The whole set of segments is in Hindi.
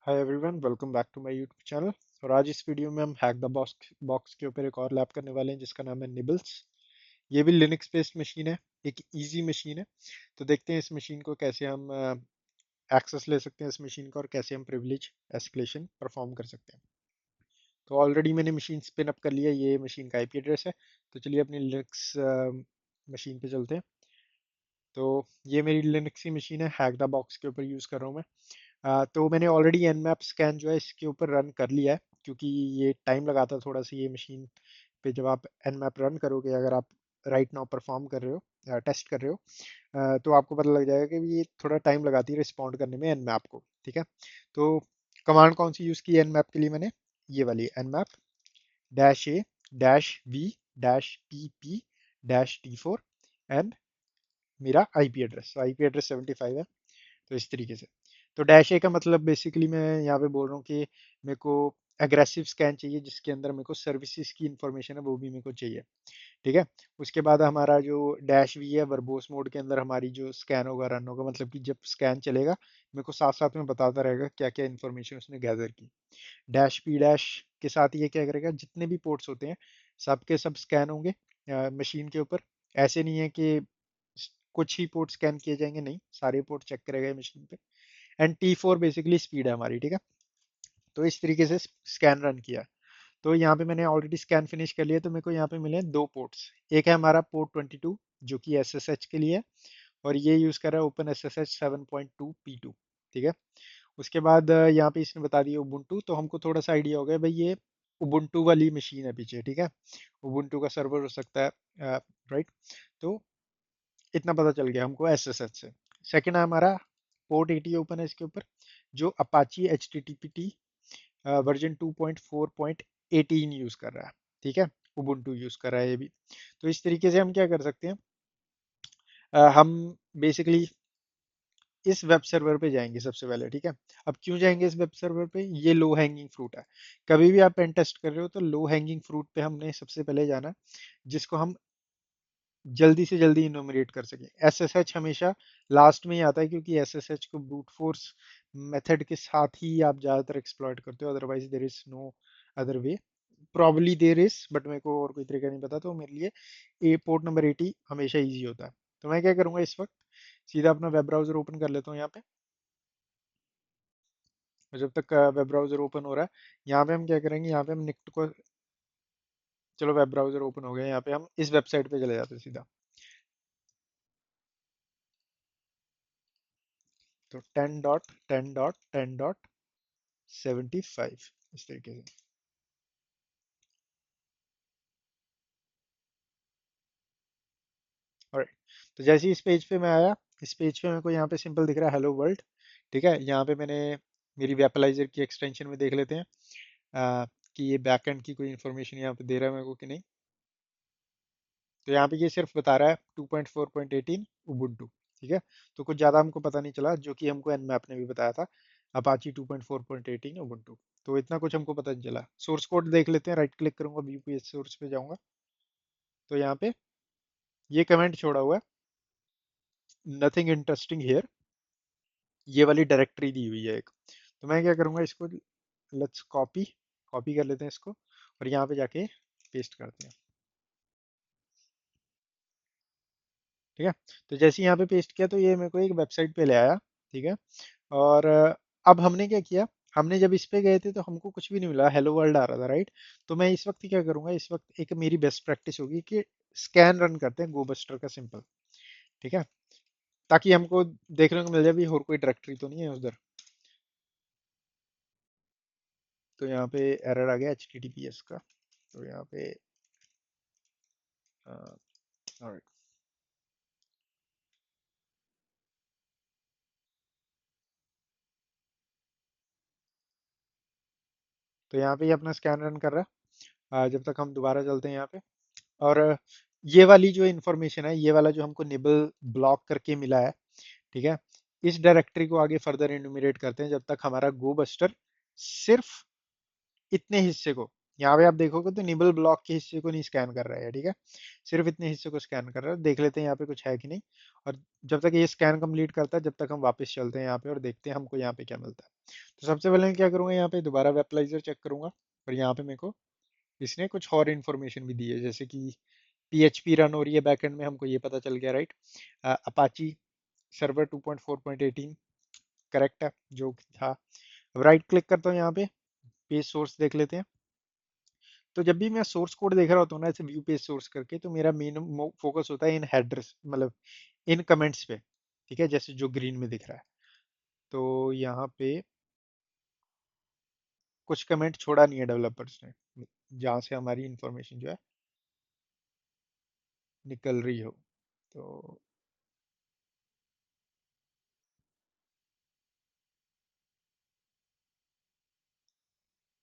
Hi everyone, welcome back to my YouTube channel. और आज इस वीडियो में हम हैक द बॉक्स बॉक्स के ऊपर एक और लैब करने वाले हैं जिसका नाम है निबल्स। ये भी लिनक्स बेस्ड मशीन है, एक इजी मशीन है। तो देखते हैं इस मशीन को कैसे हम एक्सेस ले सकते हैं इस मशीन का, और कैसे हम प्रिविलेज एस्केलेशन परफॉर्म कर सकते हैं। तो ऑलरेडी मैंने मशीन स्पिन अप कर लिया, ये मशीन का आईपी एड्रेस है। तो चलिए अपनी लिनक्स मशीन पे चलते हैं। तो ये मेरी लिनक्स की मशीन है, हैक द बॉक्स के ऊपर यूज़ कर रहा हूँ मैं। तो मैंने ऑलरेडी nmap स्कैन जो है इसके ऊपर रन कर लिया है, क्योंकि ये टाइम लगाता है थोड़ा सा ये मशीन पे। जब आप nmap रन करोगे, अगर आप राइट नाउ परफॉर्म कर रहे हो, टेस्ट कर रहे हो, तो आपको पता लग जाएगा कि ये थोड़ा टाइम लगाती है रिस्पॉन्ड करने में nmap को। ठीक है। तो कमांड कौन सी यूज़ की है nmap के लिए? मैंने ये वाली nmap -a -v -pp -t4 and मेरा आईपी एड्रेस। आईपी एड्रेस 75 है। तो इस तरीके से। तो डैश ए का मतलब बेसिकली मैं यहाँ पे बोल रहा हूँ कि मेरे को एग्रेसिव स्कैन चाहिए, जिसके अंदर मेरे को सर्विसेज की इंफॉर्मेशन है वो भी मेरे को चाहिए। ठीक है। उसके बाद हमारा जो डैश वी है, वर्बोस मोड के अंदर हमारी जो स्कैन होगा, रन होगा, मतलब कि जब स्कैन चलेगा मेरे को साथ साथ में बताता रहेगा क्या क्या इन्फॉर्मेशन उसने गैदर की। डैश पी डैश के साथ ये क्या करेगा, जितने भी पोर्ट्स होते हैं सब के सब स्कैन होंगे मशीन के ऊपर। ऐसे नहीं है कि कुछ ही पोर्ट स्कैन किए जाएंगे, नहीं, सारे पोर्ट चेक करेगा मशीन पे। एंड T4 बेसिकली स्पीड है हमारी। ठीक है। तो इस तरीके से स्कैन रन किया। तो यहाँ पे मैंने ऑलरेडी स्कैन फिनिश कर लिया, तो मेरे को यहाँ पे मिले हैं दो पोर्ट्स। एक है हमारा पोर्ट 22 जो कि SSH के लिए है, और ये यूज़ कर रहा है ओपन SSH 7.2 P2। ठीक है। उसके बाद यहाँ पे इसने बता दिया उबुंटू, तो हमको थोड़ा सा आइडिया हो गया भाई ये उबुंटू वाली मशीन है पीछे। ठीक है। उबुंटू का सर्वर हो सकता है, राइट। तो इतना पता चल गया हमको SSH से। सेकंड है हमारा पोर्ट 80 ओपन है इसके ऊपर, जो अपाची HTTPT वर्जन 2.4.18 यूज कर रहा है। ठीक है। उबुंटू यूज कर रहा है ये भी। तो इस तरीके से हम क्या कर सकते हैं, हम बेसिकली इस वेब सर्वर पे जाएंगे सबसे पहले। ठीक है। अब क्यों जाएंगे इस वेब सर्वर पे? ये लो हैंगिंग फ्रूट है। कभी भी आप पेन टेस्ट कर रहे हो तो लो हैंगिंग फ्रूट पे हमने सबसे पहले जाना, जिसको हम जल्दी से जल्दी इनोमिनेट कर सकें। SSH हमेशा लास्ट में ही आता है, क्योंकि SSH को ब्रूट फोर्स मेथड के साथ ही आप ज़्यादातर एक्सप्लॉइट करते हो, otherwise there is no other way. Probably there is, but मेरे को और कोई तरीका नहीं पता। तो मेरे लिए ए पोर्ट नंबर 80 हमेशा इजी होता है। तो मैं क्या करूंगा इस वक्त, सीधा अपना वेब ब्राउजर ओपन कर लेता हूँ यहाँ पे। और जब तक वेब ब्राउजर ओपन हो रहा है, यहाँ पे हम क्या करेंगे, यहाँ पे हम निक्ट को, चलो वेब ब्राउजर ओपन हो गया, यहाँ पे हम इस वेबसाइट पे चले जाते हैं सीधा। तो 10.10.10.75 इस तरीके से। और तो जैसे ही इस पेज पे मैं आया, इस पेज पे मेरे को यहाँ पे सिंपल दिख रहा है हेलो वर्ल्ड। ठीक है। यहाँ पे मैंने मेरी वेपलाइजर की एक्सटेंशन में देख लेते हैं कि ये बैकएंड की कोई इन्फॉर्मेशन यहाँ पे दे रहा है मेरे को कि नहीं। तो यहाँ पे ये सिर्फ बता रहा है 2.4.18 उबुंटू। ठीक है। तो कुछ ज़्यादा हमको पता नहीं चला, जो कि हमको nmap ने भी बताया था, अपाची 2.4.18 उबुंटू। तो इतना कुछ हमको पता नहीं चला। सोर्स कोड देख लेते हैं, राइट क्लिक करूंगा, व्यू पेज सोर्स पे जाऊंगा। तो यहाँ पे ये कमेंट छोड़ा हुआ है, नथिंग इंटरेस्टिंग हियर। ये वाली डायरेक्टरी दी हुई है एक। तो मैं क्या करूंगा, इसको लेट्स कॉपी कॉपी कर लेते हैं इसको, और यहाँ पे जाके पेस्ट करते हैं। ठीक है। तो जैसे ही यहाँ पे पेस्ट किया, तो ये मेरे को एक वेबसाइट पे ले आया। ठीक है। और अब हमने क्या किया, हमने जब इस पे गए थे तो हमको कुछ भी नहीं मिला, हेलो वर्ल्ड आ रहा था, राइट। तो मैं इस वक्त क्या करूंगा, इस वक्त एक मेरी बेस्ट प्रैक्टिस होगी कि स्कैन रन करते हैं गोबस्टर का, सिंपल। ठीक है। ताकि हमको देखने को मिल जाए भी और कोई डायरेक्टरी तो नहीं है उधर। तो यहाँ पे एरर आ गया HTTPS का। तो यहाँ पे alright। तो यहाँ पे ये अपना स्कैन रन कर रहा है, जब तक हम दोबारा चलते हैं यहाँ पे। और ये वाली जो इन्फॉर्मेशन है, ये वाला जो हमको निबल ब्लॉक करके मिला है, ठीक है, इस डायरेक्टरी को आगे फर्दर इन्यूमरेट करते हैं, जब तक हमारा गो बस्टर सिर्फ इतने हिस्से को, यहाँ पे आप देखोगे तो निबल ब्लॉक के हिस्से को नहीं स्कैन कर रहा है। ठीक है। सिर्फ इतने हिस्से को स्कैन कर रहा है। देख लेते हैं यहाँ पे कुछ है कि नहीं। और जब तक ये स्कैन कंप्लीट करता है, जब तक हम वापस चलते हैं यहाँ पे और देखते हैं हमको यहाँ पे क्या मिलता है। तो सबसे पहले मैं क्या करूंगा, यहाँ पे दोबारा वेबलाइजर चेक करूंगा, और यहाँ पे मेरे को इसने कुछ और इन्फॉर्मेशन भी दी है, जैसे कि PHP रन हो रही है बैकएंड में, हमको ये पता चल गया, राइट। अपाची सर्वर 2.4.18 करेक्ट है जो था। अब राइट क्लिक करता हूँ यहाँ पे, पेज सोर्स देख लेते हैं। तो जब भी मैं सोर्स कोड देख रहा होता हूँ ना ऐसे व्यू पेज सोर्स करके, तो मेरा मेन फोकस होता है इन हेडर्स, मतलब इन कमेंट्स पे, ठीक है, जैसे जो ग्रीन में दिख रहा है। तो यहाँ पे कुछ कमेंट छोड़ा नहीं है डेवलपर्स ने, जहाँ से हमारी इंफॉर्मेशन जो है निकल रही हो। तो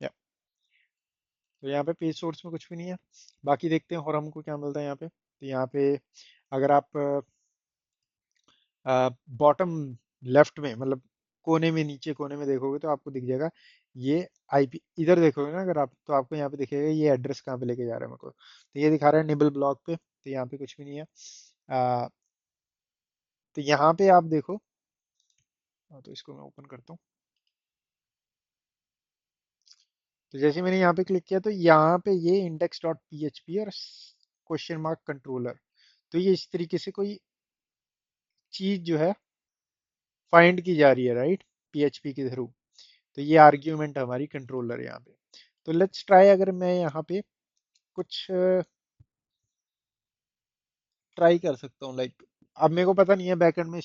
या तो यहाँ पे पेज सोर्स में कुछ भी नहीं है। बाकी देखते हैं और हमको क्या मिलता है यहाँ पे। तो यहाँ पे अगर आप बॉटम लेफ्ट में, मतलब कोने में, नीचे कोने में देखोगे तो आपको दिख जाएगा ये IP। इधर देखोगे ना अगर आप, तो आपको यहाँ पे दिखेगा ये एड्रेस कहाँ पे लेके जा रहा है मेरे को। तो ये दिखा रहा है निबल ब्लॉक पे, तो यहाँ पे कुछ भी नहीं है। आ, तो यहाँ पे आप देखो। तो इसको मैं ओपन करता हूँ। तो जैसे मैंने यहाँ पे क्लिक किया, तो यहाँ पे ये index.php और क्वेश्चन मार्क कंट्रोलर, तो ये इस तरीके से कोई चीज जो है फाइंड की जा रही है, राइट, PHP के थ्रू। तो ये आर्ग्यूमेंट हमारी कंट्रोलर यहाँ पे। तो लेट्स ट्राई, अगर मैं यहाँ पे कुछ ट्राई कर सकता हूँ, लाइक अब मेरे को पता नहीं है बैकएंड में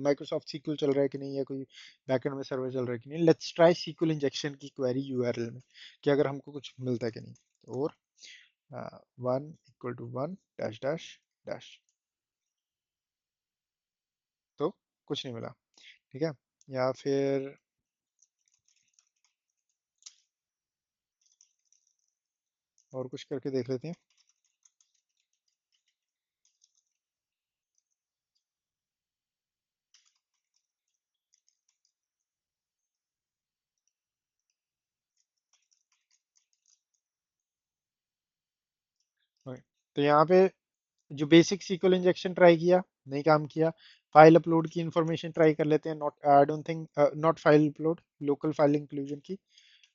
माइक्रोसॉफ्ट सीक्वल चल रहा है कि नहीं, या कोई बैकएंड में सर्वर चल रहा है कि नहीं। लेट्स ट्राई सीक्वल इंजेक्शन की क्वेरी URL में, कि अगर हमको कुछ मिलता है कि नहीं। तो और 1 = 1 डैश डैश डैश, तो कुछ नहीं मिला, ठीक है। या फिर और कुछ करके देख लेते हैं। ओके, तो यहाँ पे जो बेसिक SQL इंजेक्शन ट्राई किया, नहीं काम किया। फाइल अपलोड की इंफॉर्मेशन ट्राई कर लेते हैं, not I don't think, not file upload, local file inclusion की।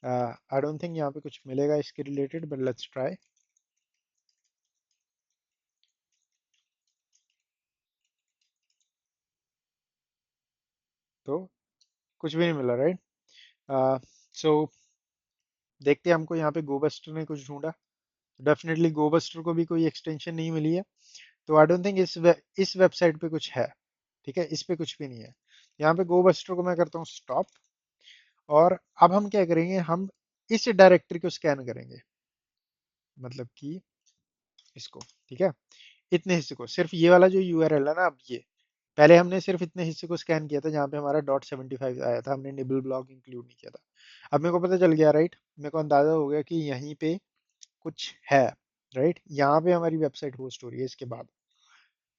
आई डोंट थिंक यहाँ पे कुछ मिलेगा इसके रिलेटेड, बट लेट्स ट्राई। तो कुछ भी नहीं मिला, राइट। सो देखते हैं, हमको यहाँ पे गोबस्टर ने कुछ ढूंढा। डेफिनेटली गोबस्टर को भी कोई एक्सटेंशन नहीं मिली है। तो आई डोंट थिंक इस वेबसाइट पे कुछ है, ठीक है, इस पे कुछ भी नहीं है। यहाँ पे गोबस्टर को मैं करता हूँ स्टॉप। और अब हम क्या करेंगे, हम इस डायरेक्टरी को स्कैन करेंगे, मतलब कि इसको, ठीक है, इतने हिस्से को, सिर्फ ये वाला जो URL है ना, अब ये पहले हमने सिर्फ इतने हिस्से को स्कैन किया था जहाँ पे हमारा .75 आया था, हमने निबल ब्लॉक इंक्लूड नहीं किया था। अब मेरे को पता चल गया, राइट, मेरे को अंदाजा हो गया कि यहीं पे कुछ है, राइट, यहाँ पे हमारी वेबसाइट होस्ट हो रही है इसके बाद।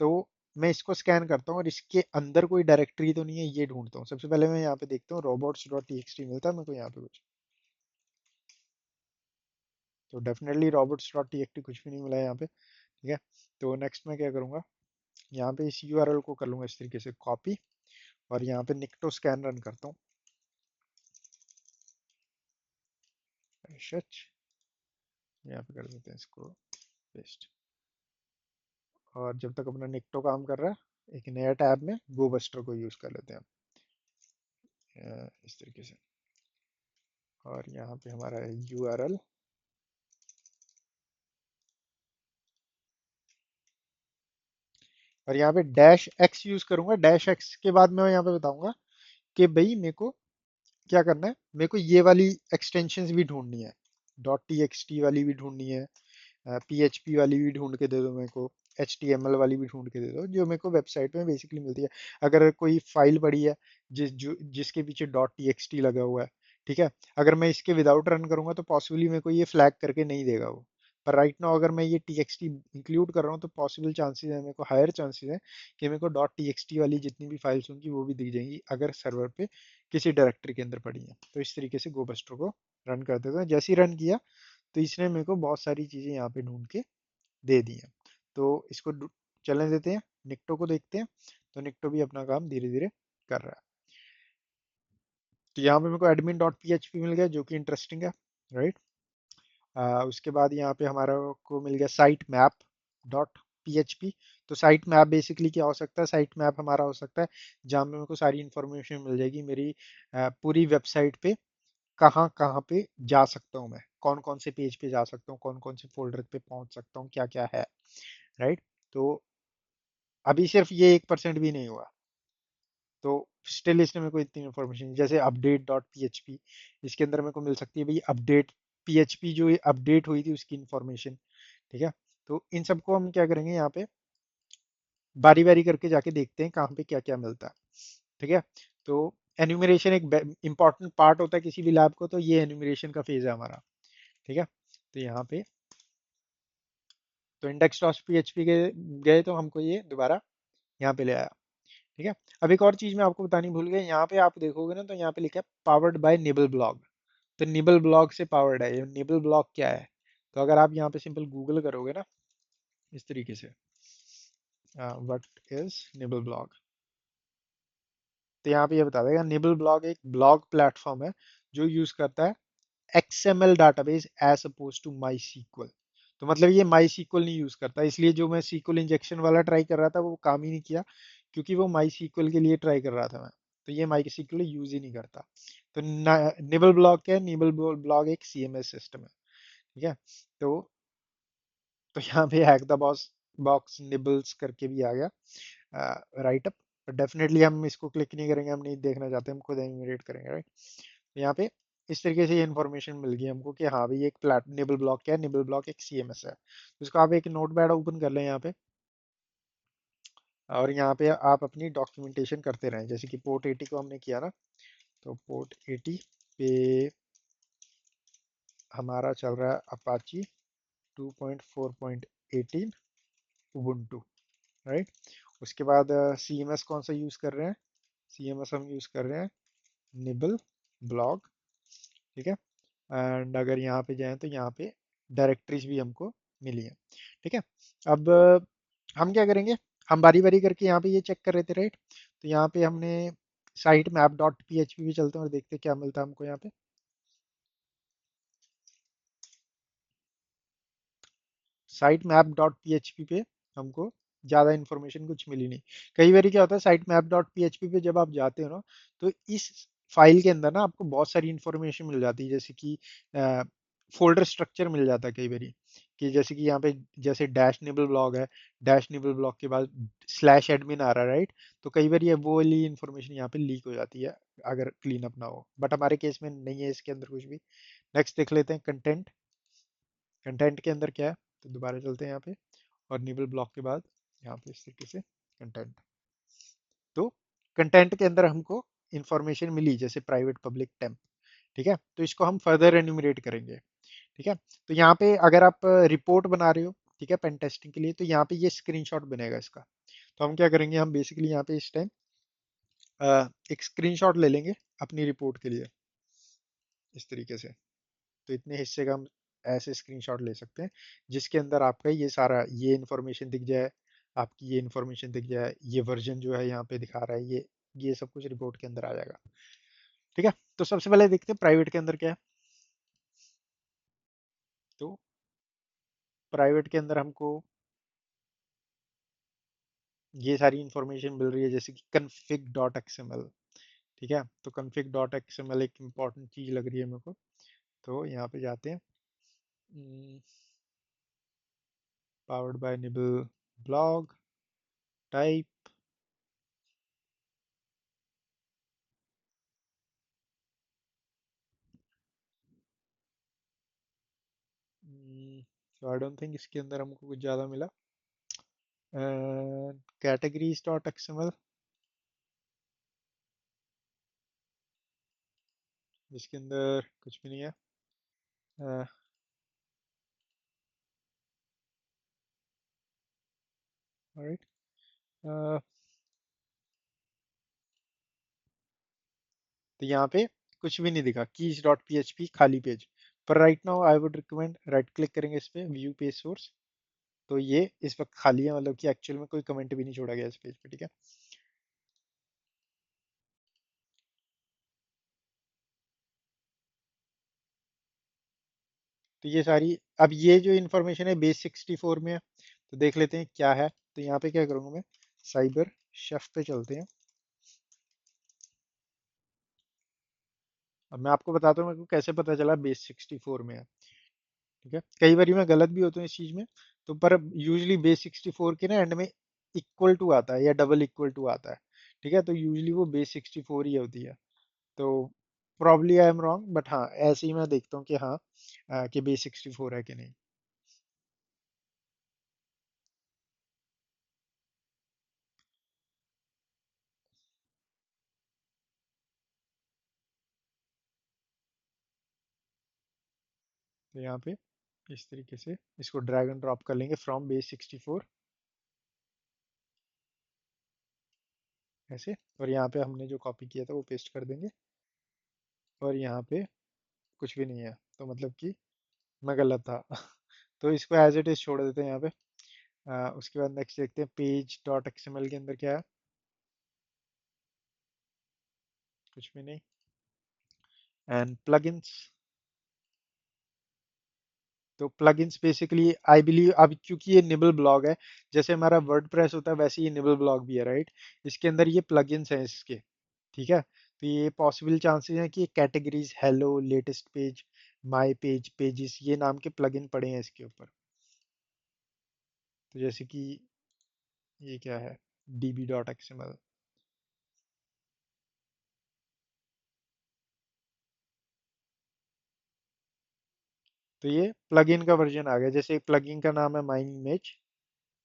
तो मैं इसको स्कैन करता हूँ और इसके अंदर कोई डायरेक्टरी तो नहीं है, ये ढूंढता हूँ। सबसे पहले मैं यहाँ पे देखता हूँ robots.txt मिलता है मेरे को यहाँ पे कुछ। तो डेफिनेटली robots.txt कुछ भी नहीं मिला है यहाँ पे, ठीक है। तो नेक्स्ट मैं क्या करूँगा, यहाँ पे इस URL को कर लूँगा इस तरीके से कॉपी, और यहाँ पे निक्टो स्कैन रन करता हूँ। सच, यहाँ पे कर देते हैं इसको पेस्ट। और जब तक अपना निक्टो काम कर रहा है, एक नया टैब में गोबस्टर को यूज़ कर लेते हैं इस तरीके से। और यहाँ पे हमारा है URL, और यहाँ पे -X यूज़ करूंगा। -X के बाद मैं यहाँ पे बताऊंगा कि भाई मेरे को क्या करना है। मेरे को ये वाली एक्सटेंशंस भी ढूंढनी है, .txt वाली भी ढूंढनी है, PHP वाली भी ढूंढ के दे दो मेरे को, HTML वाली भी ढूंढ के दे दो, जो मेरे को वेबसाइट में बेसिकली मिलती है। अगर कोई फाइल पड़ी है जिसके पीछे .txt लगा हुआ है, ठीक है, अगर मैं इसके विदाउट रन करूंगा तो पॉसिबली मेरे को ये फ्लैग करके नहीं देगा वो। पर राइट नाउ अगर मैं ये TXT इंक्लूड कर रहा हूँ, तो पॉसिबल चांसेस है, मेरे को हायर चांसेस है कि मेरे को .txt वाली जितनी भी फाइल्स होंगी वो भी दिख जाएंगी, अगर सर्वर पे किसी डायरेक्टरी के अंदर पड़ी है। तो इस तरीके से गोबस्टर को रन कर देता हूँ। जैसे ही रन किया, तो इसने मेरे को बहुत सारी चीज़ें यहाँ पे ढूंढ के दे दी हैं। तो इसको चलने देते हैं, निक्टो को देखते हैं। तो निक्टो भी अपना काम धीरे धीरे कर रहा है। तो यहाँ पे मेरे को admin dot P H P मिल गया जो कि इंटरेस्टिंग है, राइट। उसके बाद यहाँ पे हमारा को मिल गया साइट मैप डॉट पीएचपी। तो साइट मैप बेसिकली क्या हो सकता है, साइट मैप हमारा हो सकता है जहाँ पे मेरे को सारी इंफॉर्मेशन मिल जाएगी मेरी पूरी वेबसाइट पे, कहाँ कहाँ पे जा सकता हूँ मैं, कौन कौन से पेज पे जा सकता हूँ, कौन कौन से फोल्डर पे पहुंच सकता हूँ, क्या क्या है, राइट। तो अभी सिर्फ ये 1% भी नहीं हुआ, तो स्टिल इसने मेरे को इतनी इन्फॉर्मेशन, जैसे अपडेट डॉट पीएचपी, इसके अंदर मेरे को मिल सकती है भाई अपडेट पीएचपी जो अपडेट हुई थी उसकी इन्फॉर्मेशन, ठीक है। तो इन सबको हम क्या करेंगे यहाँ पे बारी बारी करके जाके देखते हैं कहाँ पे क्या क्या मिलता है, ठीक है। तो एन्यूमरेशन एक इंपॉर्टेंट पार्ट होता है किसी भी लैब को, तो ये एन्यूमरेशन का फेज है हमारा, ठीक है। तो यहाँ पे तो इंडेक्स डॉट पीएचपी के गए तो हमको ये दोबारा यहाँ पे ले आया, ठीक है। अब एक और चीज मैं आपको बतानी भूल गया, यहाँ पे आप देखोगे ना तो यहाँ पे लिखा है पावर्ड बाय निबल ब्लॉग। तो निबल ब्लॉग से पावर्ड है, ये निबल ब्लॉग क्या है। तो अगर आप यहाँ पे सिंपल गूगल करोगे ना इस तरीके से, व्हाट इज निबल ब्लॉग, तो यहाँ पे ये बता देगा निबल ब्लॉग एक ब्लॉग प्लेटफॉर्म है जो यूज करता है XML database as opposed to MySQL। तो मतलब ये MySQL नहीं यूज करता, इसलिए जो मैं SQL इंजेक्शन वाला ट्राई कर रहा था वो काम ही नहीं किया, क्योंकि वो MySQL के लिए ट्राई कर रहा था मैं। तो ये MySQL यूज ही नहीं करता। तो निबल ब्लॉग क्या है, निबल ब्लॉग एक CMS सिस्टम है, ठीक है। तो यहाँ पे हैक द बॉक्स निबल्स करके भी आ गया राइट अप। डेफिनेटली हम इसको क्लिक नहीं करेंगे, हम नहीं देखना चाहते, हम खुद इमिडिएट करेंगे, राइट। तो यहाँ पे इस तरीके से ये इन्फॉर्मेशन मिल गई हमको कि हाँ भाई एक प्लेट निबल ब्लॉक क्या है, निबल ब्लॉक एक CMS है। तो इसको आप एक नोटपैड ओपन कर लें यहाँ पे, और यहाँ पे आप अपनी डॉक्यूमेंटेशन करते रहें, जैसे कि पोर्ट 80 को हमने किया ना, तो पोर्ट 80 पे हमारा चल रहा है अपाची 2.4.18 उबुंटू, राइट। उसके बाद CMS कौन सा यूज़ कर रहे हैं, CMS हम यूज़ कर रहे हैं निबल ब्लॉग, ठीक है। एंड अगर यहाँ पे जाएं तो यहाँ पे डायरेक्टरीज भी हमको मिली है, ठीक है। अब हम क्या करेंगे, हम बारी बारी करके यहाँ पे ये चेक कर रहे थे, राइट। तो यहाँ पे हमने साइट मैप डॉट पी भी चलते हैं और देखते हैं क्या मिलता है हमको यहाँ पे। साइट मैप डॉट पी पे हमको ज़्यादा इन्फॉर्मेशन कुछ मिली नहीं। कई बार क्या होता है साइट मैप डॉट पी पे जब आप जाते हो ना, तो इस फाइल के अंदर ना आपको बहुत सारी इन्फॉर्मेशन मिल जाती है, जैसे कि फोल्डर स्ट्रक्चर मिल जाता है कई बार, कि जैसे कि यहाँ पे जैसे डैश निबल ब्लॉग है, डैश निबल ब्लॉग के बाद स्लैश एडमिन आ रहा है, राइट। तो कई बार ये वो वाली इन्फॉर्मेशन यहाँ पे लीक हो जाती है अगर क्लीन अप ना हो, बट हमारे केस में नहीं है इसके अंदर कुछ भी। नेक्स्ट देख लेते हैं कंटेंट। कंटेंट के अंदर क्या है, तो दोबारा चलते हैं यहाँ पे, और निबल ब्लॉक के बाद यहाँ पे इस तरीके से कंटेंट। तो कंटेंट के अंदर हमको इंफॉर्मेशन मिली जैसे प्राइवेट पब्लिक टेम्प, ठीक है। तो इसको हम फर्दर एन्यूमरेट करेंगे, ठीक है। तो यहाँ पे अगर आप रिपोर्ट बना रहे हो, ठीक है, पेन टेस्टिंग के लिए, तो यहाँ पे ये स्क्रीनशॉट बनेगा इसका। तो हम क्या करेंगे, हम बेसिकली यहाँ पे इस टाइम एक स्क्रीनशॉट ले लेंगे अपनी रिपोर्ट के लिए इस तरीके से। तो इतने हिस्से का हम ऐसे स्क्रीनशॉट ले सकते हैं जिसके अंदर आपका ये सारा ये इन्फॉर्मेशन दिख जाए, आपकी ये इन्फॉर्मेशन दिख जाए, ये वर्जन जो है यहाँ पे दिखा रहा है, ये सब कुछ रिपोर्ट के अंदर आ जाएगा, ठीक है। तो सबसे पहले देखते हैं प्राइवेट के अंदर क्या है। तो प्राइवेट के अंदर हमको ये सारी इन्फॉर्मेशन मिल रही है जैसे कि config डॉट XML, ठीक है। तो config डॉट XML एक इम्पॉर्टेंट चीज लग रही है मेरे को। तो यहाँ पे जाते हैं, powered by nibble blog type, so I don't think इसके अंदर हमको कुछ ज़्यादा मिला। कैटेगरीज डॉट XML, जिसके अंदर कुछ भी नहीं है। राइट, तो यहाँ पे कुछ भी नहीं दिखा, कीज डॉट PHP खाली पेज। पर right now I would recommend right click करेंगे इस पे व्यू पेज सोर्स, तो ये इस वक्त खाली है, मतलब कि एक्चुअल में कोई कमेंट भी नहीं छोड़ा गया इस पेज पे, ठीक है। तो ये सारी, अब ये जो इन्फॉर्मेशन है बेस 64 में है, तो देख लेते हैं क्या है। तो यहाँ पे क्या करूँगा मैं, साइबर शेफ पे चलते हैं। अब मैं आपको बताता हूँ मेरे को कैसे पता चला बेस 64 में है। ठीक है, कई बार मैं गलत भी होता हूँ इस चीज में, तो पर यूजली बेस 64 के ना एंड में इक्वल टू आता है या डबल इक्वल टू आता है। ठीक है, तो यूजली वो बेस 64 ही होती है। तो probably I am wrong, but हाँ ऐसे ही मैं देखता हूँ कि हाँ, कि बेस 64 है कि नहीं। तो यहाँ पे इस तरीके से इसको ड्रैग एंड ड्रॉप कर लेंगे फ्रॉम बेस 64 ऐसे, और यहाँ पे हमने जो कॉपी किया था वो पेस्ट कर देंगे। और यहाँ पे कुछ भी नहीं है, तो मतलब कि मैं गलत था। तो इसको एज इट इज छोड़ देते हैं यहाँ पे। उसके बाद नेक्स्ट देखते हैं पेज डॉट एक्सएमएल के अंदर क्या है। कुछ भी नहीं। एंड प्लगइन्स, तो प्लगइन्स बेसिकली आई बिलीव, अब क्योंकि ये निबल ब्लॉग है, जैसे हमारा वर्डप्रेस होता है वैसे ये निबल ब्लॉग भी है, राइट। इसके अंदर ये प्लगइन्स हैं इसके। ठीक है, तो ये पॉसिबल चांसेस हैं कि categories, hello, latest page, my page, pages, ये नाम के प्लगइन पड़े हैं इसके ऊपर। तो जैसे कि ये क्या है, db डॉट एक्सएमएल। तो ये प्लगइन का वर्जन आ गया, जैसे प्लगइन का नाम है माई इमेज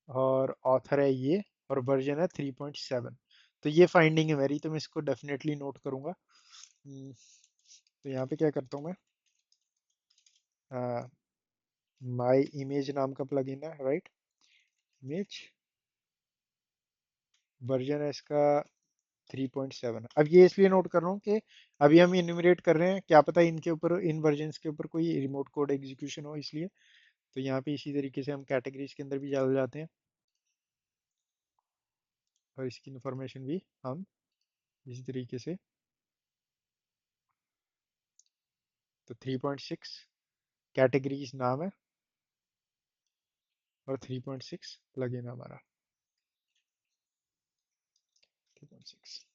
और ऑथर है ये, और वर्जन है 3.7। तो ये फाइंडिंग है मेरी, तो मैं इसको डेफिनेटली नोट करूंगा। तो यहाँ पे क्या करता हूँ मैं, माई इमेज नाम का प्लगइन है, राइट। इमेज, वर्जन है इसका 3.7। अब ये इसलिए नोट कर रहा हूँ कि अभी हम इन्यूमरेट कर रहे हैं, क्या पता इनके ऊपर, इन वर्जन्स के ऊपर कोई रिमोट कोड एग्जीक्यूशन हो, इसलिए। तो यहाँ पे इसी तरीके से हम कैटेगरीज के अंदर भी चल जाते हैं, और इसकी इंफॉर्मेशन भी हम इसी तरीके से। तो 3.6 कैटेगरीज नाम है, और 3.6 प्लगइन हमारा। 3.6,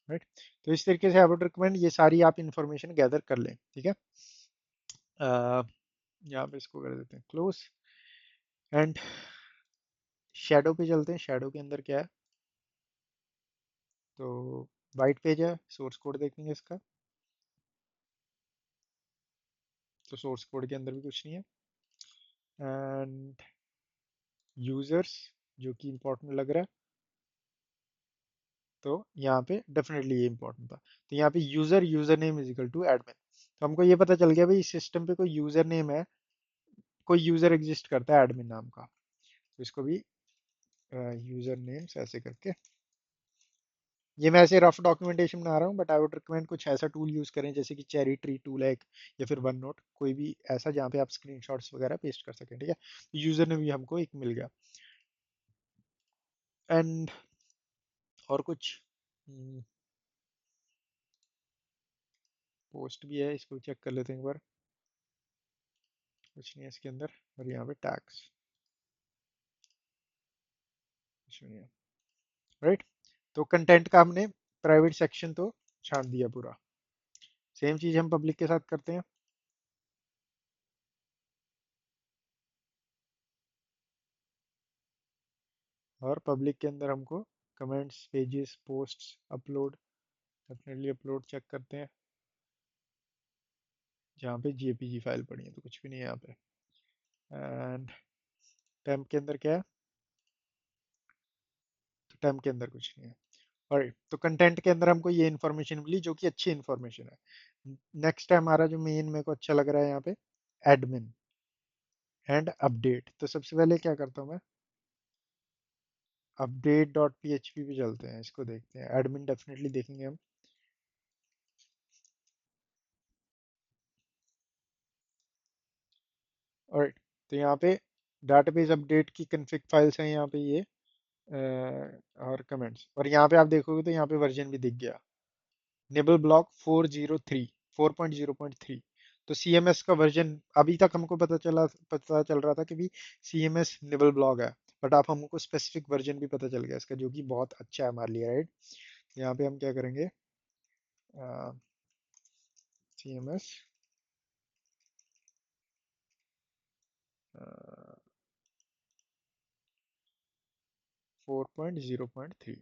राइट। तो इस तरीके से आई वुड रिकमेंड ये सारी आप इंफॉर्मेशन गैदर कर लें। ठीक है, अह, यहाँ पे इसको कर देते हैं क्लोज। एंड शेडो पे चलते हैं, शेडो के अंदर क्या है। तो वाइट पेज है, सोर्स कोड देखेंगे इसका। तो सोर्स कोड के अंदर भी कुछ नहीं है। एंड यूजर्स, जो कि इंपॉर्टेंट लग रहा है, तो यहाँ पे डेफिनेटली ये इंपॉर्टेंट था। तो यहाँ पे user name is equal to admin. तो हमको ये पता चल गया भाई इस सिस्टम पे कोई यूजर नेम है, कोई यूजर एग्जिस्ट करता है एडमिन नाम का। तो इसको भी यूजर नेम्स ऐसे करके, ये मैं ऐसे रफ डॉक्यूमेंटेशन बना रहा हूँ, बट आई वुड रिकमेंड कुछ ऐसा टूल यूज करें जैसे कि चेरी ट्री टूल है एक, या फिर वन नोट, कोई भी ऐसा जहाँ पे आप स्क्रीनशॉट्स वगैरह पेस्ट कर सकें। ठीक है, यूजर नेम भी हमको एक मिल गया। एंड और कुछ, पोस्ट भी है, इसको चेक कर लेते हैं एक बार। कुछ नहीं है इसके अंदर, और यहाँ पे टैग्स कुछ नहीं है, राइट। तो कंटेंट का हमने प्राइवेट सेक्शन तो छांट दिया पूरा। सेम चीज हम पब्लिक के साथ करते हैं। और पब्लिक के अंदर हमको comments, pages, posts, upload, definitely upload check करते हैं, जहाँ पे जेपीजी फाइल पड़ी है, तो कुछ भी नहीं है यहाँ पे। एंड टेम्प के अंदर क्या है, तो टेम्प के अंदर कुछ नहीं है। और तो कंटेंट के अंदर हमको ये इन्फॉर्मेशन मिली, जो कि अच्छी इन्फॉर्मेशन है। नेक्स्ट है हमारा जो मेन मेरे को अच्छा लग रहा है यहाँ पे, एडमिन एंड अपडेट। तो सबसे पहले क्या करता हूँ मैं, अपडेट डॉट पीएचपी पे चलते हैं, इसको देखते हैं। एडमिन डेफिनेटली देखेंगे हम। और तो यहाँ पे डाटाबेस अपडेट की कन्फिग फाइल्स हैं यहाँ पे ये और कमेंट्स, और यहाँ पे आप देखोगे तो यहाँ पे वर्जन भी दिख गया, निबल ब्लॉक 403 4.0.3। तो CMS का वर्जन अभी तक हमको पता चल रहा था कि भी CMS निबल ब्लॉक है, बट आप हमको स्पेसिफिक वर्जन भी पता चल गया इसका, जो कि बहुत अच्छा है हमारे लिए, राइट। यहाँ पे हम क्या करेंगे, CMS 4.0.3,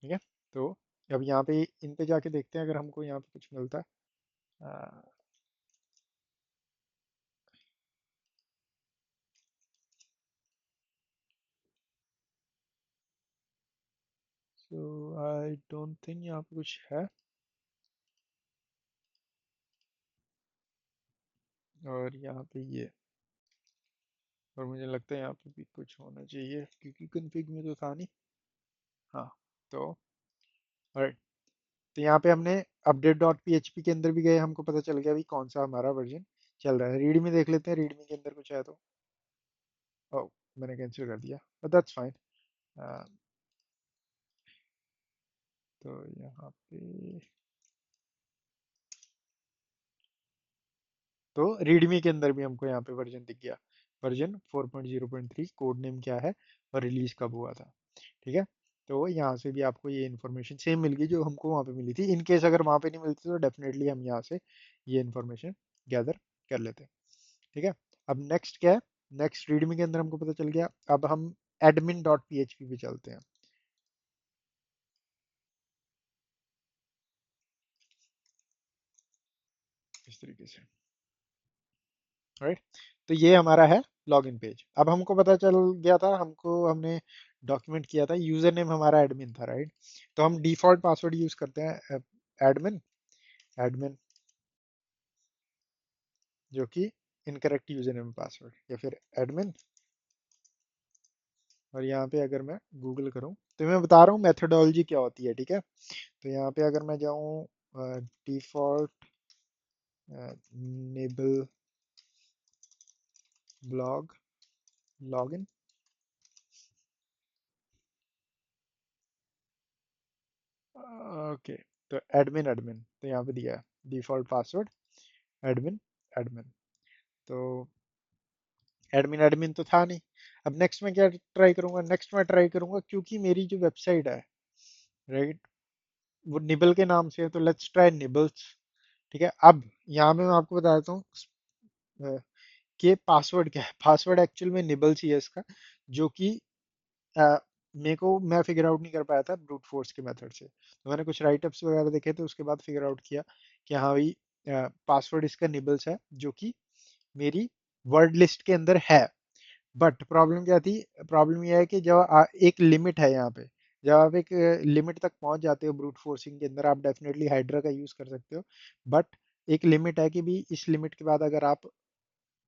ठीक है। तो अब यहाँ पे इन पे जाके देखते हैं अगर हमको यहाँ पे कुछ मिलता है। सो आई डोंट थिंक यहाँ पे कुछ है, और यहाँ पे ये, और मुझे लगता है यहाँ पे भी कुछ होना चाहिए क्योंकि कन्फिग में तो था नहीं। हाँ, तो राइट, तो यहाँ पे हमने अपडेट डॉट पीएचपी के अंदर भी गए, हमको पता चल गया अभी कौन सा हमारा वर्जन चल रहा है। रीड में देख लेते हैं, रीड में के अंदर कुछ है तो। ओ, मैंने कैंसिल कर दिया, बट दैट्स फाइन। तो यहाँ पे तो रीडमी के अंदर भी हमको यहाँ पे वर्जन दिख गया, वर्जन 4.0.3, कोड नेम क्या है और रिलीज कब हुआ था, ठीक है। तो यहाँ से भी आपको ये इन्फॉर्मेशन सेम मिल गई जो हमको वहाँ पे मिली थी। इन केस अगर वहाँ पे नहीं मिलती तो डेफिनेटली हम यहाँ से ये इन्फॉर्मेशन गैदर कर लेते हैं, ठीक है। अब नेक्स्ट क्या है, नेक्स्ट रीडमी के अंदर हमको पता चल गया, अब हम एडमिन डॉट पी पे चलते हैं इस तरीके से, राइट। तो ये हमारा है लॉगिन पेज। अब हमको पता चल गया था, हमको हमने डॉक्यूमेंट किया था यूजर नेम हमारा एडमिन था, राइट। तो हम डिफॉल्ट पासवर्ड यूज करते हैं एडमिन, एडमिन जो कि इनकरेक्ट यूजर नेम पासवर्ड, या फिर एडमिन। और यहाँ पे अगर मैं गूगल करूँ तो मैं बता रहा हूँ मेथोडोलॉजी क्या होती है, ठीक है। तो यहाँ पे अगर मैं जाऊँ default nibble blog login, okay. तो एडमिन एडमिन तो यहाँ पे दिया है डिफॉल्ट पासवर्ड एडमिन एडमिन। तो एडमिन एडमिन तो था नहीं। अब नेक्स्ट मैं क्या ट्राई करूंगा, नेक्स्ट मैं ट्राई करूंगा क्योंकि मेरी जो वेबसाइट है, राइट, वो निबल के नाम से है, तो लेट्स ट्राई निबल्स, ठीक है। अब यहाँ पे मैं आपको बता देता हूँ कि पासवर्ड क्या है। पासवर्ड एक्चुअल में निबल्स ही है इसका, जो कि अ, मेरे को मैं फिगर आउट नहीं कर पाया था ब्रूट फोर्स के मेथड से, तो मैंने कुछ राइटअप्स वगैरह देखे थे, उसके बाद फिगर आउट किया कि हाँ भाई पासवर्ड इसका निबल्स है, जो कि मेरी वर्ड लिस्ट के अंदर है। बट प्रॉब्लम क्या थी, प्रॉब्लम यह है कि जब एक लिमिट है यहाँ पे, जब आप एक लिमिट तक पहुंच जाते हो ब्रूट फोर्सिंग के अंदर, आप डेफिनेटली हाइड्रा का यूज कर सकते हो। बट एक लिमिट है कि भी इस लिमिट के बाद अगर आप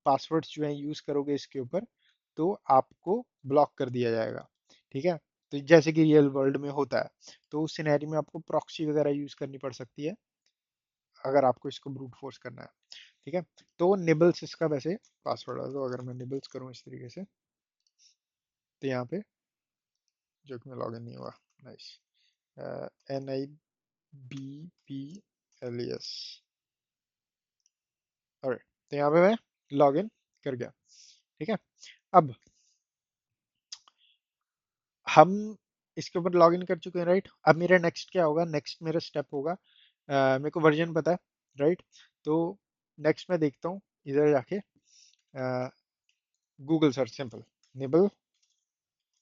पासवर्ड्स जो है यूज करोगे इसके ऊपर, तो आपको ब्लॉक कर दिया जाएगा, ठीक है। तो जैसे कि रियल वर्ल्ड में होता है, तो उस सिनेरियो में आपको प्रॉक्सी वगैरह यूज करनी पड़ सकती है अगर आपको इसको ब्रूट फोर्स करना है, ठीक है। तो निबल्स इसका वैसे पासवर्ड है, तो अगर मैं निबल्स करूँ इस तरीके से, तो यहाँ पे जो कि मैं लॉगिन नहीं हुआ, नाइस, NIBPLES, और तो यहाँ पे मैं लॉगिन कर गया, ठीक है। अब हम इसके ऊपर लॉगिन कर चुके हैं, राइट। अब मेरा नेक्स्ट क्या होगा, नेक्स्ट मेरा स्टेप होगा, मेरे को वर्जन पता है, राइट। तो नेक्स्ट मैं देखता हूँ इधर जाके Google search simple nibble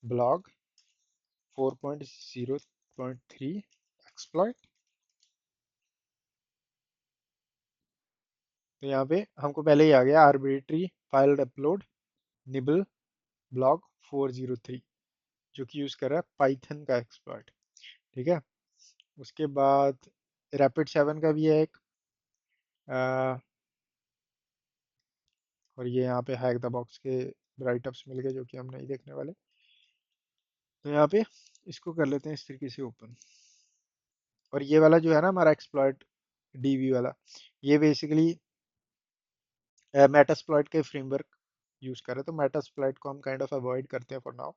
blog 4.0.3 exploit. तो यहाँ पे हमको पहले ही आ गया arbitrary file upload nibble blog 403, जो कि यूज कर रहा है पाइथन का एक्सप्लॉइट, ठीक है। उसके बाद रैपिड 7 का भी है एक, और ये यहाँ पे हैक द बॉक्स के राइटअप्स मिल गए जो कि हम नहीं देखने वाले। तो यहाँ पे इसको कर लेते हैं इस तरीके से ओपन, और ये वाला जो है ना हमारा एक्सप्लॉइट, डीवी वाला, ये बेसिकली मेटास्प्लॉइट के फ्रेमवर्क यूज कर रहे हैं, तो मेटास्प्लॉइट को हम काइंड ऑफ अवॉइड करते हैं फॉर नाउ।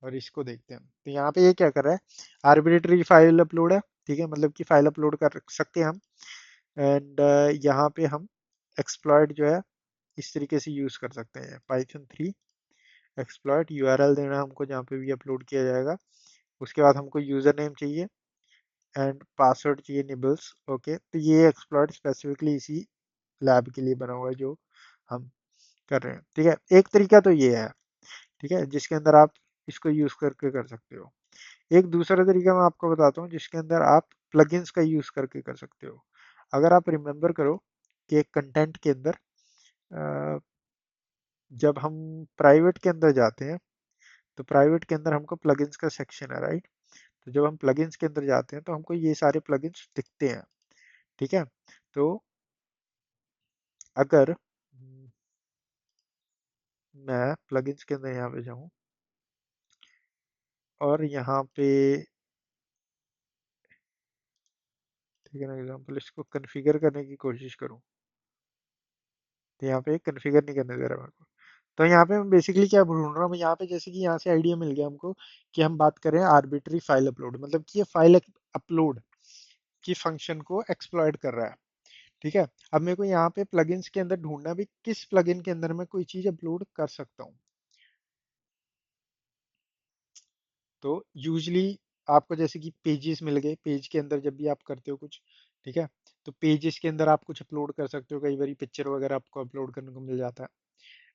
और इसको देखते हैं, तो यहाँ पे ये क्या कर रहा है, आर्बिट्री फाइल अपलोड है, ठीक है, मतलब कि फाइल अपलोड कर सकते हैं हम। एंड यहाँ पे हम एक्सप्लॉइट जो है इस तरीके से यूज कर सकते हैं, पाइथन 3 एक्सप्लॉइट, यूआरएल देना हमको जहाँ पे भी अपलोड किया जाएगा। उसके बाद हमको यूजर नेम चाहिए एंड पासवर्ड चाहिए निबल्स। ओके, तो ये एक्सप्लॉइट स्पेसिफिकली इसी लैब के लिए बना हुआ है जो हम कर रहे हैं, ठीक है। एक तरीका तो ये है, ठीक है, जिसके अंदर आप इसको यूज करके कर सकते हो। एक दूसरा तरीका मैं आपको बताता हूँ जिसके अंदर आप प्लगइन्स का यूज करके कर सकते हो। अगर आप रिमेम्बर करो कि कंटेंट के अंदर अ, जब हम प्राइवेट के अंदर जाते हैं, तो प्राइवेट के अंदर हमको प्लगइन्स का सेक्शन है, राइट। तो जब हम प्लगइन्स के अंदर जाते हैं तो हमको ये सारे प्लगइन्स दिखते हैं, ठीक है। तो अगर मैं प्लगइन्स के अंदर यहाँ पे जाऊँ और यहाँ पे, ठीक है ना, एग्जाम्पल इसको कन्फिगर करने की कोशिश करूँ, तो यहाँ पे कन्फिगर नहीं करने दे रहा मेरे को। तो यहाँ पे मैं बेसिकली क्या ढूंढ रहा हूँ, यहाँ पे जैसे कि यहाँ से आइडिया मिल गया हमको कि हम बात करें आर्बिट्री फाइल अपलोड, मतलब कि ये फाइल अपलोड की फंक्शन को एक्सप्लॉइट कर रहा है, ठीक है। अब मेरे को यहाँ पे प्लगइन्स के अंदर ढूंढना भी किस प्लगइन के अंदर मैं कोई चीज अपलोड कर सकता हूँ। तो यूजली आपको जैसे कि पेजेस मिल गए, पेज के अंदर जब भी आप करते हो कुछ, ठीक है, तो पेजेस के अंदर आप कुछ अपलोड कर सकते हो, कई बार पिक्चर वगैरह आपको अपलोड करने को मिल जाता है।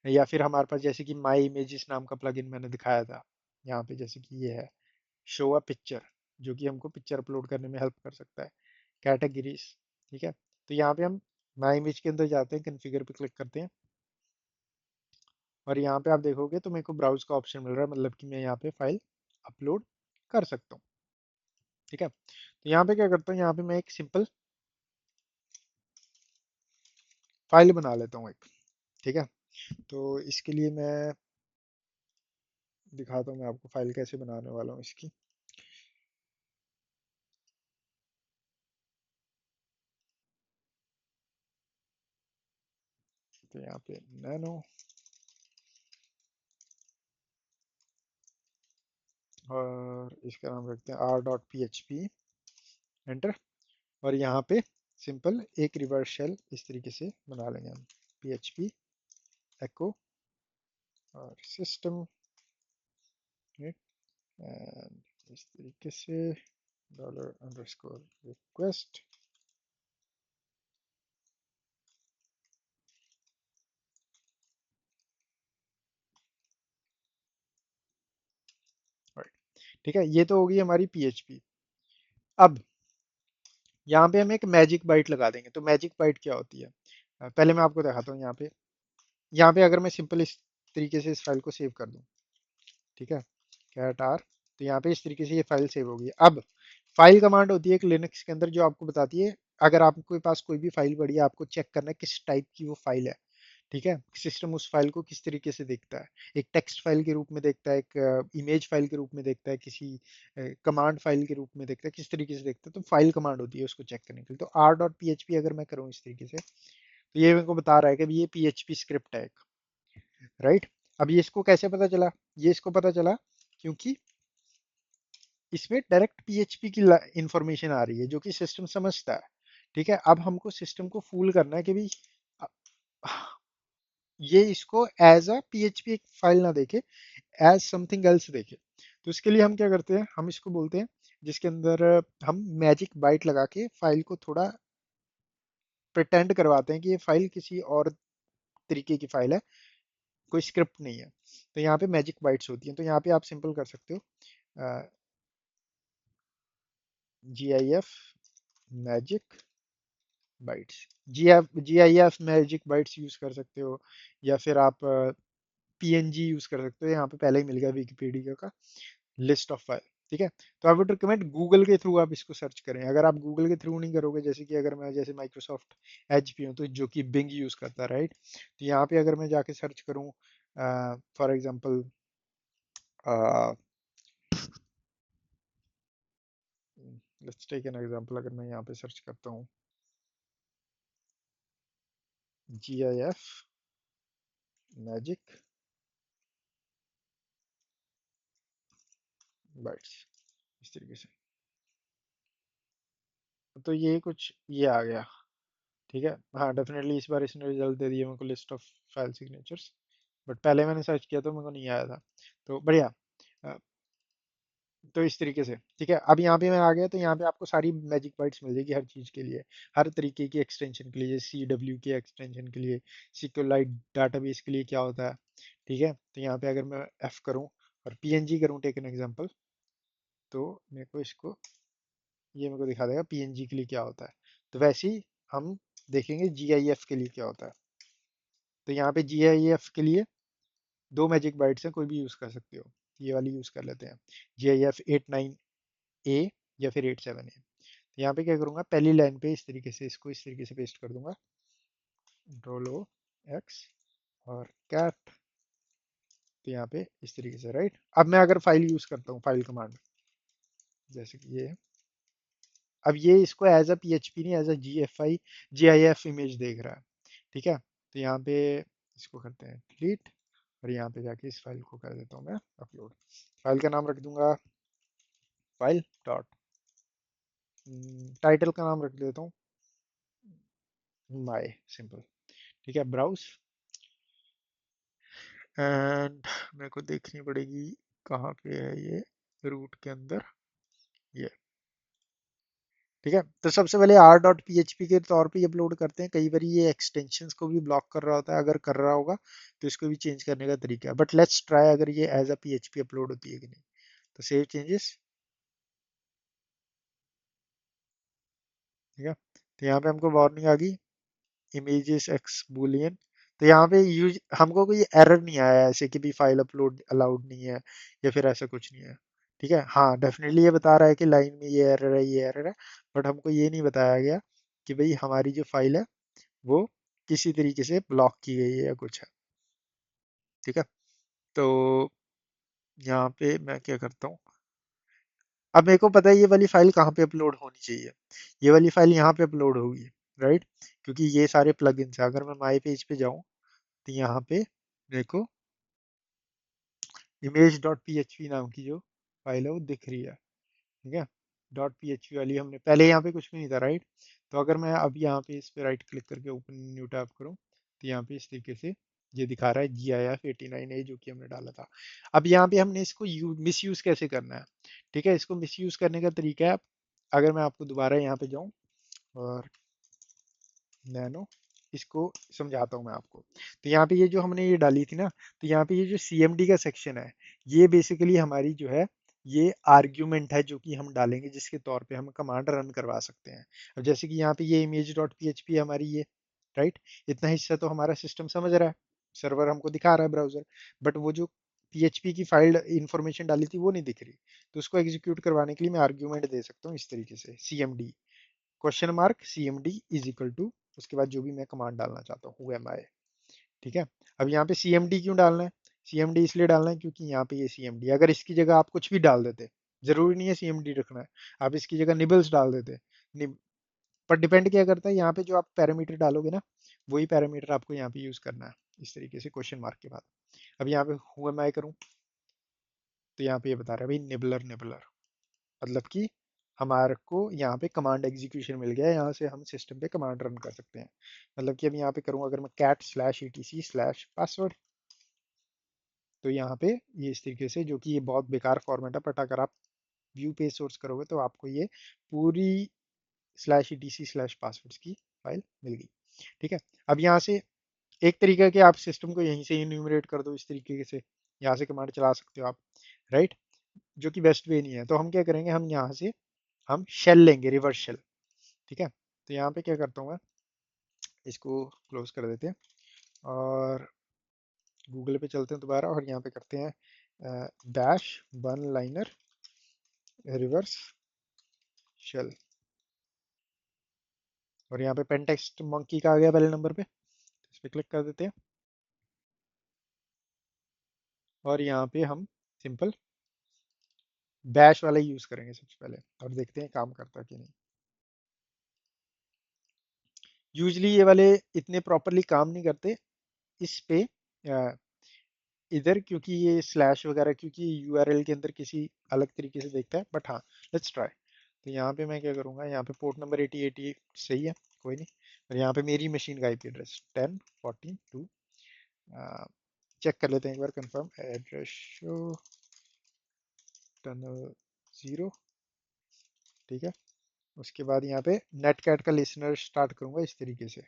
या फिर हमारे पास जैसे कि माई इमेजेस नाम का प्लगइन मैंने दिखाया था, यहाँ पे जैसे कि ये है शो अ पिक्चर, जो कि हमको पिक्चर अपलोड करने में हेल्प कर सकता है। कैटेगरीज, ठीक है, तो यहाँ पे हम माई इमेज के अंदर जाते हैं, कन्फिगर पे क्लिक करते हैं, और यहाँ पे आप देखोगे तो मेरे को ब्राउज का ऑप्शन मिल रहा है, मतलब कि मैं यहाँ पे फाइल अपलोड कर सकता हूँ, ठीक है। तो यहाँ पे क्या करता हूँ, यहाँ पे मैं एक सिंपल फाइल बना लेता हूँ एक, ठीक है। तो इसके लिए मैं दिखाता हूँ मैं आपको फाइल कैसे बनाने वाला हूँ इसकी। तो यहाँ पे नैनो, और इसका नाम रखते हैं r.php, एंटर। और यहाँ पे सिंपल एक रिवर्स शेल इस तरीके से बना लेंगे हम, php echo और सिस्टम, एंड इस तरीके से $_request। ठीक है, ये तो होगी हमारी पीएचपी। अब यहाँ पे हम एक मैजिक बाइट लगा देंगे, तो मैजिक बाइट क्या होती है, पहले मैं आपको दिखाता हूँ। यहाँ पे अगर मैं सिंपल इस तरीके से इस फाइल को सेव कर दूँ, ठीक है, कैट आर, तो यहाँ पे इस तरीके से ये फाइल सेव होगी। अब फाइल कमांड होती है एक लिनक्स के अंदर जो आपको बताती है, अगर आपके पास कोई भी फाइल पड़ी है, आपको चेक करना है किस टाइप की वो फाइल है, ठीक है। सिस्टम उस फाइल को किस तरीके से देखता है, एक टेक्स्ट फाइल के रूप में देखता है, एक इमेज फाइल के रूप में देखता है, किसी कमांड फाइल के रूप में देखता है, किस तरीके से देखता है, तो फाइल कमांड होती है उसको चेक करने के लिए। तो r.php अगर मैं करूँ इस तरीके से, तो ये मेरे को बता रहा है कि ये php स्क्रिप्ट है एक, राइट। अब ये इसको कैसे पता चला, ये इसको पता चला क्योंकि इसमें डायरेक्ट पीएचपी की इंफॉर्मेशन आ रही है जो कि सिस्टम समझता है, ठीक है। अब हमको सिस्टम को फूल करना है कि भाई ये इसको एज अ पीएचपी एक फाइल ना देखे, एज समथिंग एल्स देखे। तो इसके लिए हम क्या करते हैं, हम इसको बोलते हैं जिसके अंदर हम मैजिक बाइट लगा के फाइल को थोड़ा प्रिटेंड करवाते हैं कि ये फाइल किसी और तरीके की फाइल है, कोई स्क्रिप्ट नहीं है। तो यहाँ पे मैजिक बाइट्स होती हैं, तो यहाँ पे आप सिंपल कर सकते हो GIF magic bytes, GIF magic bytes use कर सकते हो, या फिर आप PNG यूज कर सकते हो। यहाँ पे पहले ही मिल गया विकिपीडिया का लिस्ट ऑफ फाइल, ठीक है। तो आई वुड रिकमेंड गूगल के थ्रू आप इसको सर्च करें। अगर आप गूगल के थ्रू नहीं करोगे, जैसे कि अगर मैं जैसे माइक्रोसॉफ्ट एज पे हूँ तो जो कि बिंग यूज करता है, राइट, तो यहाँ पे अगर मैं जाके सर्च करूँ for example let's take an example. अगर मैं यहाँ पे सर्च करता हूँ GIF मैजिक बाइट्स, इस तरीके से, तो ये कुछ ये आ गया। ठीक है, हाँ डेफिनेटली इस बार इसने रिजल्ट दे दिया मेरे को, list of file signatures. But पहले मैंने सर्च किया तो मेरे को नहीं आया था, तो बढ़िया। अ, तो इस तरीके से ठीक है। अब यहाँ पे मैं आ गया, तो यहाँ पे आपको सारी मैजिक बाइट्स मिल जाएगी हर चीज़ के लिए, हर तरीके की एक्सटेंशन के लिए, जैसे CW के एक्सटेंशन के लिए, सिक्योलाइट डाटाबेस के लिए क्या होता है। ठीक है, तो यहाँ पे अगर मैं F करूँ और PNG करूँ, टेक एन एग्जाम्पल, तो मेरे को इसको, ये मेरे को दिखा देगा PNG के लिए क्या होता है। तो वैसे ही हम देखेंगे GIF के लिए क्या होता है। तो यहाँ पे GIF के लिए दो मैजिक बाइट्स हैं, कोई भी यूज़ कर सकते हो। ये वाली यूज़ कर लेते हैं, GIF 89A या फिर 87A। यहाँ पे क्या करूँगा, पहली लाइन पे इस तरीके से, इसको इस तरीके से पेस्ट कर दूंगा, control X और कैट। तो यहाँ पे इस तरीके से, राइट। अब मैं अगर फाइल यूज़ करता हूँ, फाइल कमांड, जैसे कि ये, अब ये इसको एज अ PHP नहीं, एज अ GIF इमेज देख रहा है। ठीक है, तो यहाँ पे इसको करते हैं डिलीट, और यहाँ पे जाके इस फाइल को कर देता हूँ मैं अपलोड। फाइल का नाम रख दूंगा फाइल डॉट, टाइटल का नाम रख देता हूँ माय सिंपल। ठीक है, ब्राउज, एंड मेरे को देखनी पड़ेगी कहाँ पे है ये, रूट के अंदर, ये। ठीक है, तो सबसे पहले r.php के तौर पे अपलोड करते हैं। कई बार ये एक्सटेंशंस को भी ब्लॉक कर रहा होता है, अगर कर रहा होगा तो इसको भी चेंज करने का तरीका है। बट लेट्स ट्राई अगर ये एज अ PHP अपलोड होती है कि नहीं। तो सेव चेंजेस। ठीक है, तो यहाँ पे हमको वार्निंग आ गई, इमेजेस एक्स बुलियन। तो यहाँ पे यूज हमको कोई एरर नहीं आया ऐसे कि भी फाइल अपलोड अलाउड नहीं है या फिर ऐसा कुछ नहीं है। ठीक है, हाँ डेफिनेटली ये बता रहा है कि लाइन में ये एरर है, ये एरर है। बट हमको ये नहीं बताया गया कि भाई हमारी जो फाइल है वो किसी तरीके से ब्लॉक की गई है या कुछ है। ठीक है, तो यहाँ पे मैं क्या करता हूँ, अब मेरे को पता है ये वाली फाइल कहाँ पे अपलोड होनी चाहिए। ये वाली फाइल यहाँ पे अपलोड होगी, राइट, क्योंकि ये सारे प्लगइन्स है। अगर मैं माई पेज पे जाऊँ तो यहाँ पे देखो image.php नाम की जो फाइल है वो दिख रही है। ठीक है, .php वाली हमने पहले, यहाँ पे कुछ भी नहीं था, राइट। तो अगर मैं अब यहाँ पे इस पे राइट क्लिक करके ओपन न्यू टैब करूँ, तो यहाँ पे इस तरीके से ये दिखा रहा है GIF 89A जो कि हमने डाला था। अब यहाँ पे हमने इसको मिस यूज कैसे करना है। ठीक है, इसको मिस यूज करने का तरीका है, अगर मैं आपको दोबारा यहाँ पे जाऊँ और नैनो, इसको समझाता हूँ मैं आपको। तो यहाँ पे ये जो हमने ये डाली थी ना, तो यहाँ पे ये जो CMD का सेक्शन है, ये बेसिकली हमारी जो है, ये आर्ग्यूमेंट है जो कि हम डालेंगे, जिसके तौर पे हम कमांड रन करवा सकते हैं। अब जैसे कि यहाँ पे ये image.php है हमारी ये, राइट। इतना हिस्सा तो हमारा सिस्टम समझ रहा है, सर्वर हमको दिखा रहा है ब्राउजर, बट वो जो PHP की फाइल इंफॉर्मेशन डाली थी वो नहीं दिख रही। तो उसको एग्जीक्यूट करवाने के लिए मैं आर्ग्यूमेंट दे सकता हूँ इस तरीके से, CMD question mark CMD is equal to, उसके बाद जो भी मैं कमांड डालना चाहता हूँ हु एम आई। ठीक है, अब यहाँ पे CMD क्यों डालना है, CMD इसलिए डालना है क्योंकि यहाँ पे ये CMD, अगर इसकी जगह आप कुछ भी डाल देते, जरूरी नहीं है CMD रखना है, आप इसकी जगह निबल्स डाल देते, निब, पर डिपेंड क्या करता है, यहाँ पे जो आप पैरामीटर डालोगे ना, वही पैरामीटर आपको यहाँ पे यूज करना है, इस तरीके से क्वेश्चन मार्क के बाद। अब यहाँ पे हु एम आई करूँ, तो यहाँ पे ये बता रहा है भाई निबलर निबलर, मतलब कि हमारे को यहाँ पे कमांड एग्जीक्यूशन मिल गया है, यहाँ से हम सिस्टम पे कमांड रन कर सकते हैं। मतलब कि अब यहाँ पे करूँ, अगर मैं cat/etc/password, तो यहाँ पे ये इस तरीके से, जो कि ये बहुत बेकार फॉर्मेट है, बट अगर आप व्यू पेज सोर्स करोगे तो आपको ये पूरी /etc/passwords की फाइल मिल गई। ठीक है, अब यहाँ से एक तरीका है कि आप सिस्टम को यहीं से इन्यूमरेट कर दो, इस तरीके से यहाँ से कमांड चला सकते हो आप, राइट, जो कि बेस्ट वे नहीं है। तो हम क्या करेंगे, हम यहाँ से हम शेल लेंगे, रिवर्स शेल। ठीक है, तो यहाँ पे क्या करता हूँ मैं, इसको क्लोज कर देते हैं और गूगल पे चलते हैं दोबारा, और यहाँ पे करते हैं dash one liner reverse shell, और यहाँ पे पेंटेक्स्ट मंकी का आ गया पहले नंबर पे, इस पे क्लिक कर देते हैं, और यहाँ पे हम सिंपल बैश वाला यूज करेंगे सबसे पहले और देखते हैं काम करता है कि नहीं। यूजली ये वाले इतने प्रॉपरली काम नहीं करते इस पे इधर, क्योंकि ये स्लैश वगैरह क्योंकि यूआरएल के अंदर किसी अलग तरीके से देखता है, बट हाँ लेट्स ट्राई। तो यहाँ पे मैं क्या करूँगा, यहाँ पे पोर्ट नंबर 8088 सही है, कोई नहीं। और यहाँ पे मेरी मशीन का आईपी एड्रेस 10.14.2। चेक कर लेते हैं एक बार, कंफर्म एड्रेस शो टनल 0। ठीक है, उसके बाद यहाँ पे नेट कैट का लिसनर स्टार्ट करूंगा इस तरीके से।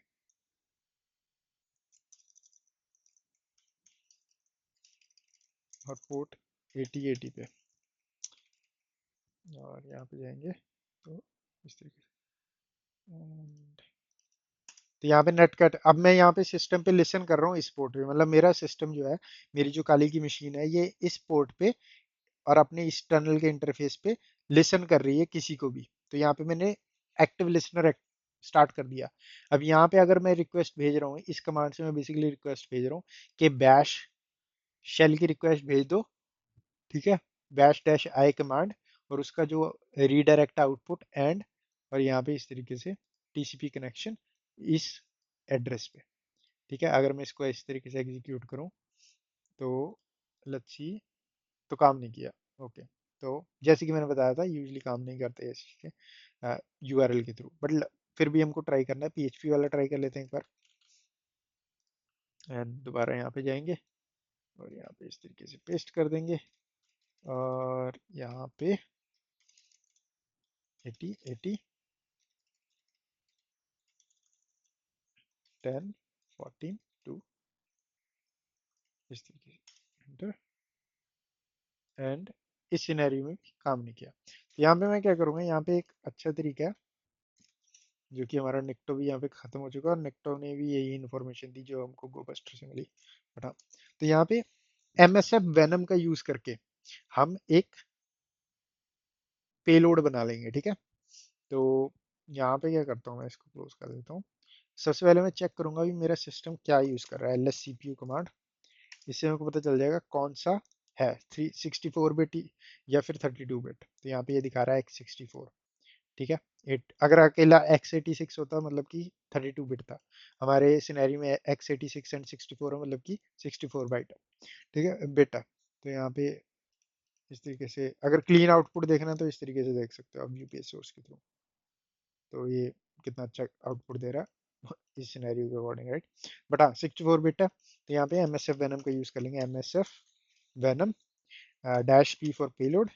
और पोर्ट 8080 पे, और यहाँ पे जाएंगे तो इस तरीके से। तो यहाँ पे नेट कट, अब मैं यहाँ पे सिस्टम पे लिसन कर रहा हूँ इस पोर्ट पे, मतलब मेरा सिस्टम जो है, मेरी जो काली की मशीन है ये इस पोर्ट पे और अपने इस टनल के इंटरफेस पे लिसन कर रही है किसी को भी। तो यहाँ पे मैंने एक्टिव लिसनर स्टार्ट कर दिया। अब यहाँ पे अगर मैं रिक्वेस्ट भेज रहा हूँ, इस कमांड से मैं बेसिकली रिक्वेस्ट भेज रहा हूँ कि बैश शेल की रिक्वेस्ट भेज दो। ठीक है, बैश डैश आई कमांड, और उसका जो रीडायरेक्ट आउटपुट एंड, और यहाँ पे इस तरीके से टीसीपी कनेक्शन इस एड्रेस पे। ठीक है, अगर मैं इसको इस तरीके से एग्जीक्यूट करूं तो लेट्स सी, तो काम नहीं किया। ओके, तो जैसे कि मैंने बताया था यूजली काम नहीं करते ऐसे चीजें यूआरएल के थ्रू, बट फिर भी हमको ट्राई करना है, पीएचपी वाला ट्राई कर लेते हैं एक बार। एंड दोबारा यहाँ पे जाएंगे और यहाँ पे इस तरीके से पेस्ट कर देंगे, और यहाँ पे 8080 10.14.2 इस तरीके से एंटर। एंड इस सिनेरियो में काम नहीं किया, तो यहाँ पे मैं क्या करूँगा, यहाँ पे एक अच्छा तरीका है जो कि हमारा निक्टो भी यहाँ पे खत्म हो चुका है, और निक्टो ने भी यही इन्फॉर्मेशन दी जो हमको गोबस्टर से मिली। बट हाँ, तो यहाँ पे एमएसएफ वेनम का यूज करके हम एक पेलोड बना लेंगे। ठीक है, तो यहाँ पे क्या करता हूँ, मैं इसको क्लोज कर देता हूँ। सबसे पहले मैं चेक करूंगा भी मेरा सिस्टम क्या यूज कर रहा है, L S C P U command. इससे मेरे को पता चल जाएगा कौन सा है, 364 बिट या फिर 32 बिट। तो यहाँ पे ये दिखा रहा है x64। ठीक है, एट अगर अकेला x86 होता मतलब कि 32 बिट था, हमारे सिनेरियो में x86 एंड 64 है मतलब कि 64 बाइट है। ठीक है, बिट है। तो यहाँ पे इस तरीके से अगर क्लीन आउटपुट देखना है तो इस तरीके से देख सकते हो आप यूपीएस सोर्स के थ्रू। तो ये कितना अच्छा आउटपुट दे रहा है इस सिनेरियो के अकॉर्डिंग, राइट। बट हाँ 64 बिट है, तो यहाँ पे एम एस एफ वेनम का यूज कर लेंगे, M S F venom dash P for payload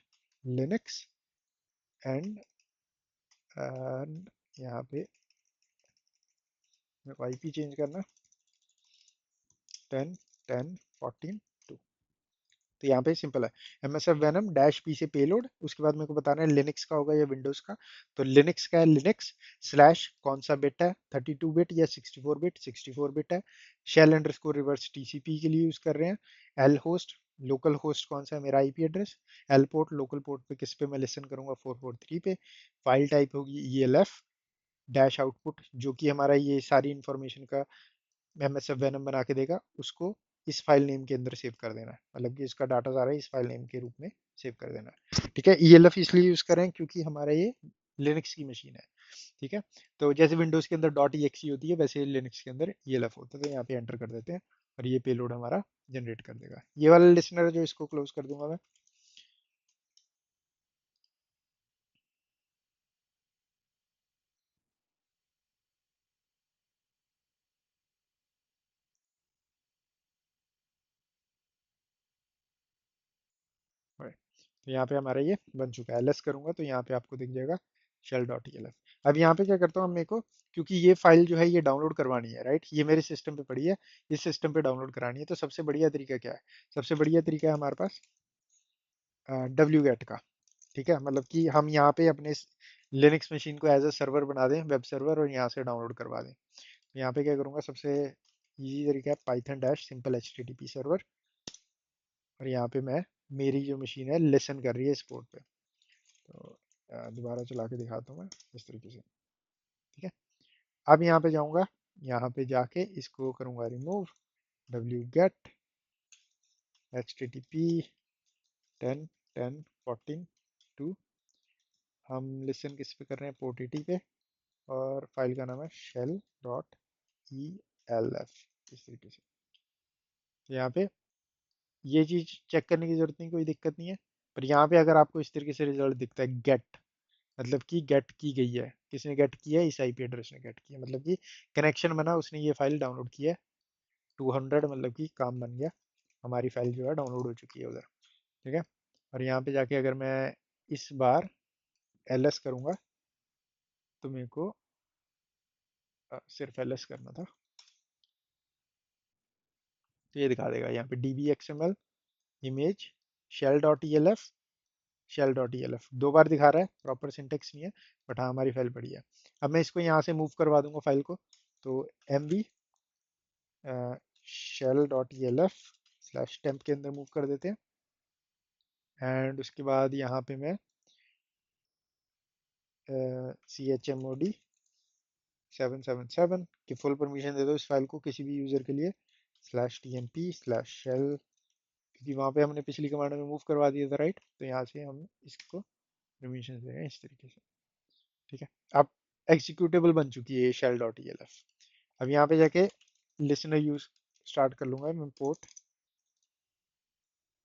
Linux and, यहाँ पे मेरे को आईपी चेंज करना 10.10.14.2। तो यहाँ पे सिंपल है, M S F venom dash P से पेलोड, उसके बाद मेरे को बताना है लिनक्स का होगा या विंडोज का। तो लिनक्स का है लिनक्स स्लैश कौन सा बिट है, 32 बिट या 64 बिट, 64 बिट है। शेल अंडरस्कोर रिवर्स टीसीपी के लिए यूज कर रहे हैं। एल होस्ट लोकल होस्ट कौन सा है, मेरा IP address. L port local port पे किस पे मैं लिसन करूंगा, 443 पे। फाइल टाइप होगी ईएलएफ डैश आउटपुट, जो कि हमारा ये सारी इंफॉर्मेशन का एमएसएफ वेनम बना के देगा, उसको इस फाइल नेम के अंदर सेव कर देना है, मतलब कि इसका डाटा सारा इस फाइल नेम के रूप में सेव कर देना है। ठीक है, ईएलएफ इसलिए यूज करें क्योंकि हमारा ये लिनक्स की मशीन है। ठीक है, तो जैसे विंडोज के अंदर डॉट ई होती है, वैसे लिनक्स के अंदर ईएलएफ होता है। तो यहाँ पे एंटर कर देते हैं और ये पेलोड हमारा जनरेट कर देगा। ये वाला लिसनर है जो इसको क्लोज कर दूंगा मैं। Right. तो यहाँ पे हमारा ये बन चुका है, एलएस करूंगा तो यहाँ पे आपको दिख जाएगा शेल डॉट ईएलएफ। अब यहाँ पे क्या करता हूँ, मेरे को क्योंकि ये फाइल जो है ये डाउनलोड करवानी है, राइट, ये मेरे सिस्टम पे पड़ी है, इस सिस्टम पे डाउनलोड करानी है। तो सबसे बढ़िया तरीका क्या है, सबसे बढ़िया तरीका है हमारे पास डब्ल्यू गेट का। ठीक है, मतलब कि हम यहाँ पे अपने लिनक्स मशीन को एज अ सर्वर बना दें, वेब सर्वर, और यहाँ से डाउनलोड करवा दें। तो यहाँ पे क्या करूँगा, सबसे इजी तरीका है Python dash simple H T T P server, और यहाँ पे मैं मेरी जो मशीन है लिसन कर रही है इस पोर्ट पे। तो दोबारा चला के दिखाता हूँ मैं इस तरीके से। ठीक है, अब यहाँ पे जाऊँगा, यहाँ पे जाके इसको करूँगा remove, W gate H T T P 10 10 14 2। हम लिसन किस पे कर रहे हैं, पोर्ट 80 पे, और फाइल का नाम है shell dot E L F, इस तरीके से। तो यहाँ पे ये चीज चेक करने की जरूरत नहीं, कोई दिक्कत नहीं है। पर यहाँ पे अगर आपको इस तरीके से रिजल्ट दिखता है गेट, मतलब कि गेट की गई है, किसने गेट किया है, इस आईपी एड्रेस ने गेट किया, मतलब कि कनेक्शन बना, उसने ये फाइल डाउनलोड किया है 200, मतलब कि काम बन गया, हमारी फाइल जो है डाउनलोड हो चुकी है उधर। ठीक है। और यहाँ पे जाके अगर मैं इस बार एलएस करूँगा, तो मेरे को सिर्फ एलएस करना था, तो ये दिखा देगा यहाँ पे DB XML image shell dot E L F, shell dot E L F 2 बार दिखा रहा है, प्रॉपर सिंटेक्स नहीं है, बट हाँ हमारी फाइल पड़ी है। अब मैं इसको यहाँ से मूव करवा दूंगा फाइल को, तो M B shell dot E L F slash temp के अंदर मूव कर देते हैं। एंड उसके बाद यहाँ पे मैं C H M O D 777 की फुल परमिशन दे दो इस फाइल को किसी भी यूज़र के लिए, slash T M P slash shell, क्योंकि वहाँ पे हमने पिछली कमांड में मूव करवा दिया था, राइट, तो यहाँ से हम इसको परमिशन दे रहे हैं इस तरीके से। ठीक है। अब एग्जीक्यूटेबल बन चुकी है ये shell dot E L F. अब यहाँ पे जाके लिसनर यूज स्टार्ट कर लूंगा मैं, पोर्ट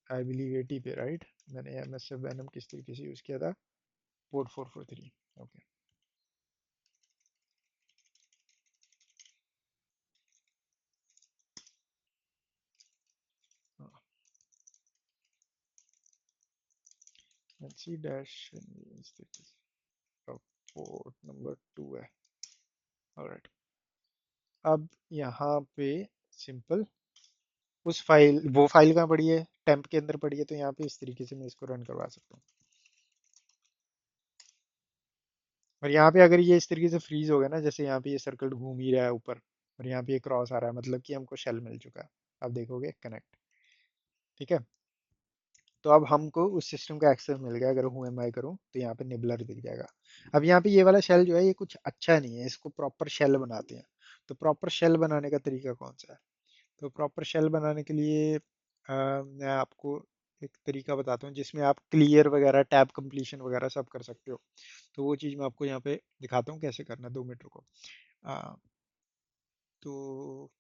आई बिलीव 80 पे, राइट, मैंने M S F N M किस तरीके से यूज किया था, पोर्ट 443। ओके, सी डैश इस तरीके से, पोर्ट नंबर 2 है। ऑलराइट, अब यहाँ पे सिंपल उस फाइल, वो फाइल कहाँ पड़ी है, टेम्प के अंदर पड़ी है, तो यहाँ पे इस तरीके से मैं इसको रन करवा सकता हूँ। और यहाँ पे अगर ये इस तरीके से फ्रीज हो गया ना, जैसे यहाँ पे ये सर्कल घूम ही रहा है ऊपर, और यहाँ पे ये क्रॉस आ रहा है, मतलब कि हमको शेल मिल चुका है। अब देखोगे कनेक्ट। ठीक है। तो अब हमको उस सिस्टम का एक्सेस मिल गया, अगर हूँ एम आई करूँ तो यहाँ पे निबलर दिख जाएगा। अब यहाँ पे ये वाला शेल जो है ये कुछ अच्छा नहीं है, इसको प्रॉपर शेल बनाते हैं। तो प्रॉपर शेल बनाने का तरीका कौन सा है, तो प्रॉपर शेल बनाने के लिए मैं आपको एक तरीका बताता हूँ जिसमें आप क्लियर वगैरह टैब कंप्लीशन वगैरह सब कर सकते हो। तो वो चीज़ मैं आपको यहाँ पे दिखाता हूँ कैसे करना है, 2 मिनट रुको। आ, तो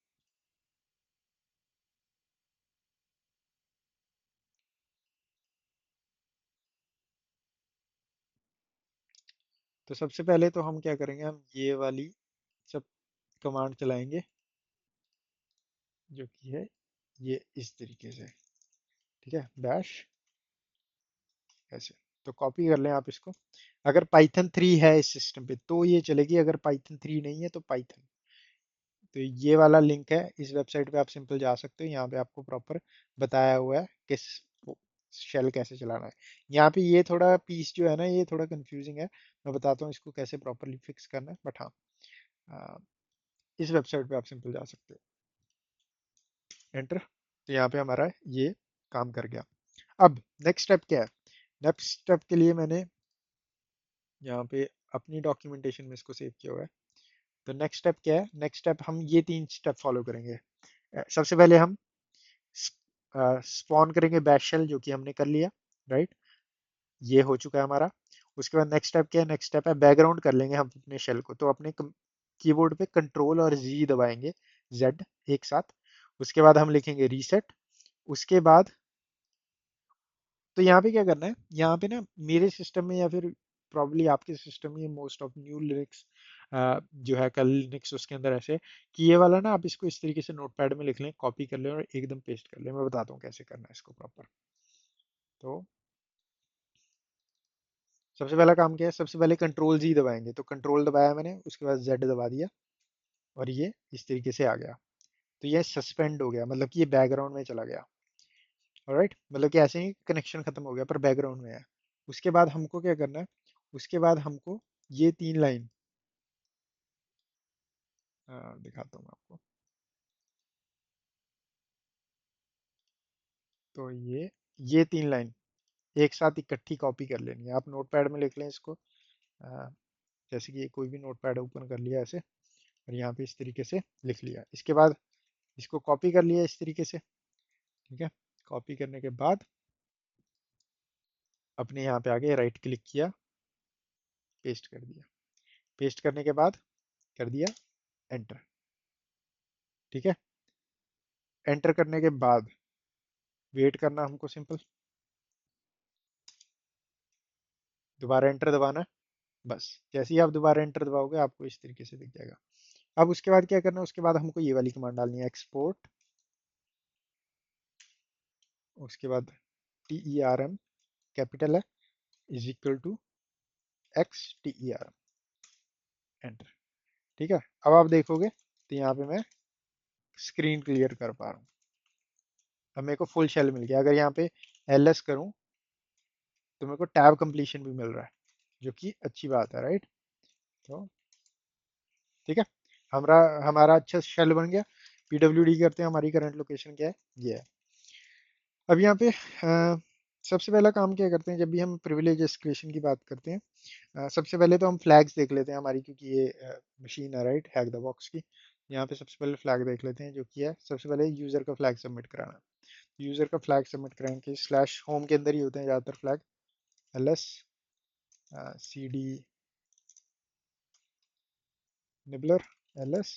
तो सबसे पहले तो हम क्या करेंगे, हम ये वाली सब कमांड चलाएंगे, जो कि है ये इस तरीके से। ठीक है, बैश ऐसे। तो कॉपी कर लें आप इसको। अगर पाइथन 3 है इस सिस्टम पे तो ये चलेगी, अगर पाइथन 3 नहीं है तो पाइथन। तो ये वाला लिंक है, इस वेबसाइट पे आप सिंपल जा सकते हो, यहाँ पे आपको प्रॉपर बताया हुआ है किस शेल कैसे चलाना है। यहाँ पे ये थोड़ा पीस जो है ना, ये थोड़ा कंफ्यूजिंग है, मैं बताता हूँ इसको कैसे प्रॉपरली फिक्स करना है, बट हाँ आ, इस वेबसाइट पे आप सिंपल जा सकते हो, एंटर। तो यहाँ पे हमारा ये काम कर गया। अब नेक्स्ट स्टेप क्या है, नेक्स्ट स्टेप के लिए मैंने यहाँ पे अपनी डॉक्यूमेंटेशन में इसको सेव किया हुआ है। तो नेक्स्ट स्टेप क्या है, नेक्स्ट स्टेप हम ये 3 स्टेप फॉलो करेंगे। सबसे पहले हम स्पॉन करेंगे बैश शेल, जो कि हमने कर लिया, राइट, ये हो चुका है हमारा। उसके बाद नेक्स्ट स्टेप क्या है, नेक्स्ट स्टेप है बैकग्राउंड कर लेंगे हम अपने शेल को, तो अपने कीबोर्ड पे कंट्रोल और जी दबाएंगे, जेड एक साथ। उसके बाद हम लिखेंगे रीसेट। उसके बाद तो यहाँ पे क्या करना है, यहाँ पे ना मेरे सिस्टम में या फिर प्रॉब्ली आपके सिस्टम में मोस्ट ऑफ न्यू लिनक्स जो है कल लिनक्स उसके अंदर ऐसे है कि ये वाला ना आप इसको इस तरीके से नोटपैड में लिख लें, कॉपी कर लें और एकदम पेस्ट कर लें। मैं बताता हूँ कैसे करना है इसको प्रॉपर। तो सबसे पहला काम क्या है, सबसे पहले कंट्रोल जी दबाएंगे, तो कंट्रोल दबाया मैंने, उसके बाद जेड दबा दिया, और ये इस तरीके से आ गया। तो ये सस्पेंड हो गया, मतलब कि ये बैकग्राउंड में चला गया। ऑलराइट, मतलब कि ऐसे ही कनेक्शन खत्म हो गया पर बैकग्राउंड में है। उसके बाद हमको क्या करना है, उसके बाद हमको ये 3 लाइन दिखाता हूँ मैं आपको। तो ये 3 लाइन एक साथ इकट्ठी कॉपी कर लेनी है, आप नोटपैड में लिख लें इसको। अ, जैसे कि कोई भी नोटपैड ओपन कर लिया ऐसे, और यहाँ पे इस तरीके से लिख लिया। इसके बाद इसको कॉपी कर लिया इस तरीके से। ठीक है, कॉपी करने के बाद अपने यहाँ पे आगे राइट क्लिक किया, पेस्ट कर दिया। पेस्ट करने के बाद कर दिया एंटर। ठीक है, एंटर करने के बाद वेट करना हमको सिंपल, दोबारा एंटर दबाना है। बस जैसे ही आप दोबारा एंटर दबाओगे आपको इस तरीके से दिख जाएगा। अब उसके बाद क्या करना है, उसके बाद हमको ये वाली कमांड डालनी है, एक्सपोर्ट, उसके बाद TERM कैपिटल है is equal to XTERM, enter. ठीक है, अब आप देखोगे तो यहाँ पे मैं स्क्रीन क्लियर कर पा रहा हूँ। अब मेरे को फुल शेल मिल गया। अगर यहाँ पे LS करूँ तो मेरे को टैब कंप्लीशन भी मिल रहा है, जो कि अच्छी बात है, राइट। तो ठीक है, हमारा हमारा अच्छा शेल बन गया। PWD करते हैं, हमारी करंट लोकेशन क्या है, ये है। अब यहाँ पे सबसे पहला काम क्या करते हैं जब भी हम प्रिविलेज एस्केलेशन की बात करते हैं, सबसे पहले तो हम फ्लैग्स देख लेते हैं हमारी, क्योंकि ये मशीन है, राइट, हैक द बॉक्स की। यहाँ पे सबसे पहले फ्लैग देख लेते हैं, जो कि है सबसे पहले यूज़र का फ्लैग सबमिट कराना। यूज़र का फ्लैग सबमिट कराने के स्लैश होम के अंदर ही होते हैं ज़्यादातर flag, LS CD nibbler LS।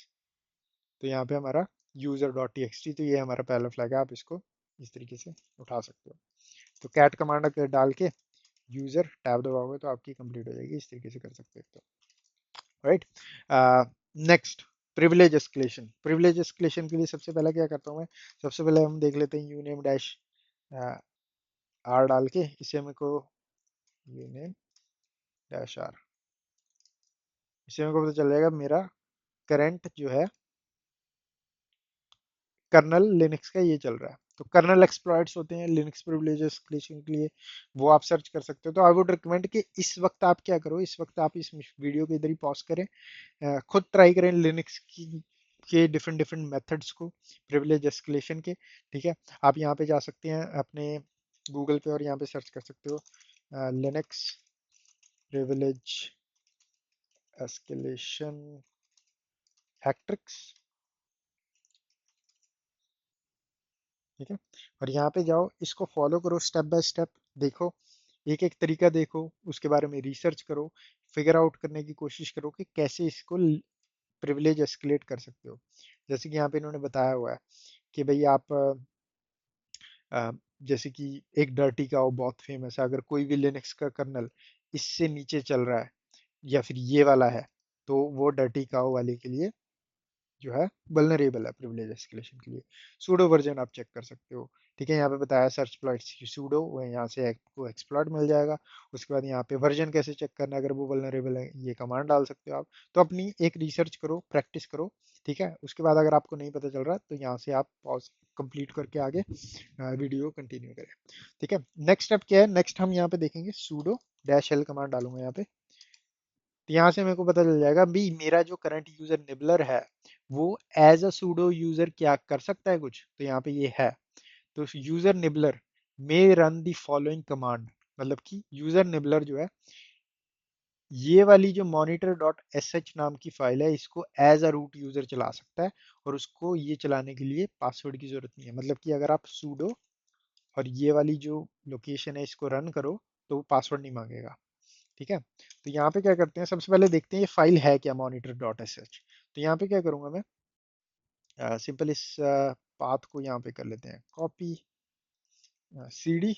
तो यहाँ पे हमारा user.txt, तो ये हमारा पहला फ्लैग है, आप इसको इस तरीके से उठा सकते हो। तो कैट कमांड डाल के यूज़र टैब दबाओगे तो आपकी कंप्लीट हो जाएगी, इस तरीके से कर सकते हो, right. Next, privilege escalation. Privilege escalation के लिए सबसे पहले क्या करता हूँ मैं, सबसे पहले हम देख लेते हैं यूनेम डैश R डाल के, इसे मेरे को यूनेम डैश R, इससे मेरे को पता चल जाएगा मेरा करंट जो है कर्नल लिनक्स का ये चल रहा है। तो कर्नल एक्सप्लॉइट्स होते हैं लिनक्स प्रिविलेज एस्केलेशन के लिए, वो आप सर्च कर सकते हो। तो आई वुड रिकमेंड कि इस वक्त आप क्या करो, इस वक्त आप इस वीडियो को इधर ही पॉज करें, खुद ट्राई करें लिनक्स की के डिफरेंट डिफरेंट मेथड्स को प्रिविलेज एस्केलेशन के। ठीक है, आप यहाँ पे जा सकते हैं अपने गूगल पे और यहाँ पे सर्च कर सकते हो लिनक्स प्रिविलेज एस्केलेशन हैक्ट्रिक्स। ठीक है, और यहाँ पे जाओ, इसको फॉलो करो स्टेप बाय स्टेप, देखो एक एक तरीका देखो, उसके बारे में रिसर्च करो, फिगर आउट करने की कोशिश करो कि कैसे इसको प्रिविलेज एस्केलेट कर सकते हो। जैसे कि यहाँ पे इन्होंने बताया हुआ है कि भाई आप जैसे कि एक डर्टी काओ बहुत फेमस है, अगर कोई भी लिनक्स का कर्नल इससे नीचे चल रहा है या फिर ये वाला है, तो वो डर्टी काओ वाले के लिए जो है वल्नरेबल है प्रिविलेज एस्केलेशन के लिए। सूडो वर्जन आप चेक कर सकते हो। ठीक है, यहाँ पे बताया सर्च प्लॉइट्स की सूडो, यहाँ से आपको एक्सप्लॉइट मिल जाएगा। उसके बाद यहाँ पे वर्जन कैसे चेक करना है, अगर वो वल्नरेबल है ये कमांड डाल सकते हो आप। तो अपनी एक रिसर्च करो, प्रैक्टिस करो। ठीक है, उसके बाद अगर आपको नहीं पता चल रहा तो यहाँ से आप पॉज कंप्लीट करके आगे वीडियो कंटिन्यू करें। ठीक है, नेक्स्ट स्टेप क्या है, नेक्स्ट हम यहाँ पे देखेंगे सूडो डैश एल कमांड डालूंगा यहाँ पे। तो यहाँ से मेरे को पता चल जाएगा भी मेरा जो करंट यूजर निबलर है वो एज अ सूडो यूजर क्या कर सकता है कुछ, तो यहाँ पे ये है। तो user nibbler may run the following command, मतलब कि यूजर निबलर जो है ये वाली जो monitor डॉट sh नाम की फाइल है, इसको एज अ रूट यूजर चला सकता है, और उसको ये चलाने के लिए पासवर्ड की जरूरत नहीं है। मतलब कि अगर आप sudo और ये वाली जो लोकेशन है इसको रन करो तो वो पासवर्ड नहीं मांगेगा। ठीक है, तो यहाँ पे क्या करते हैं, सबसे पहले देखते हैं ये फाइल है क्या, monitor डॉट sh। तो यहाँ पे क्या करूंगा मैं, सिंपल इस पाथ को यहाँ पे कर लेते हैं कॉपी, cd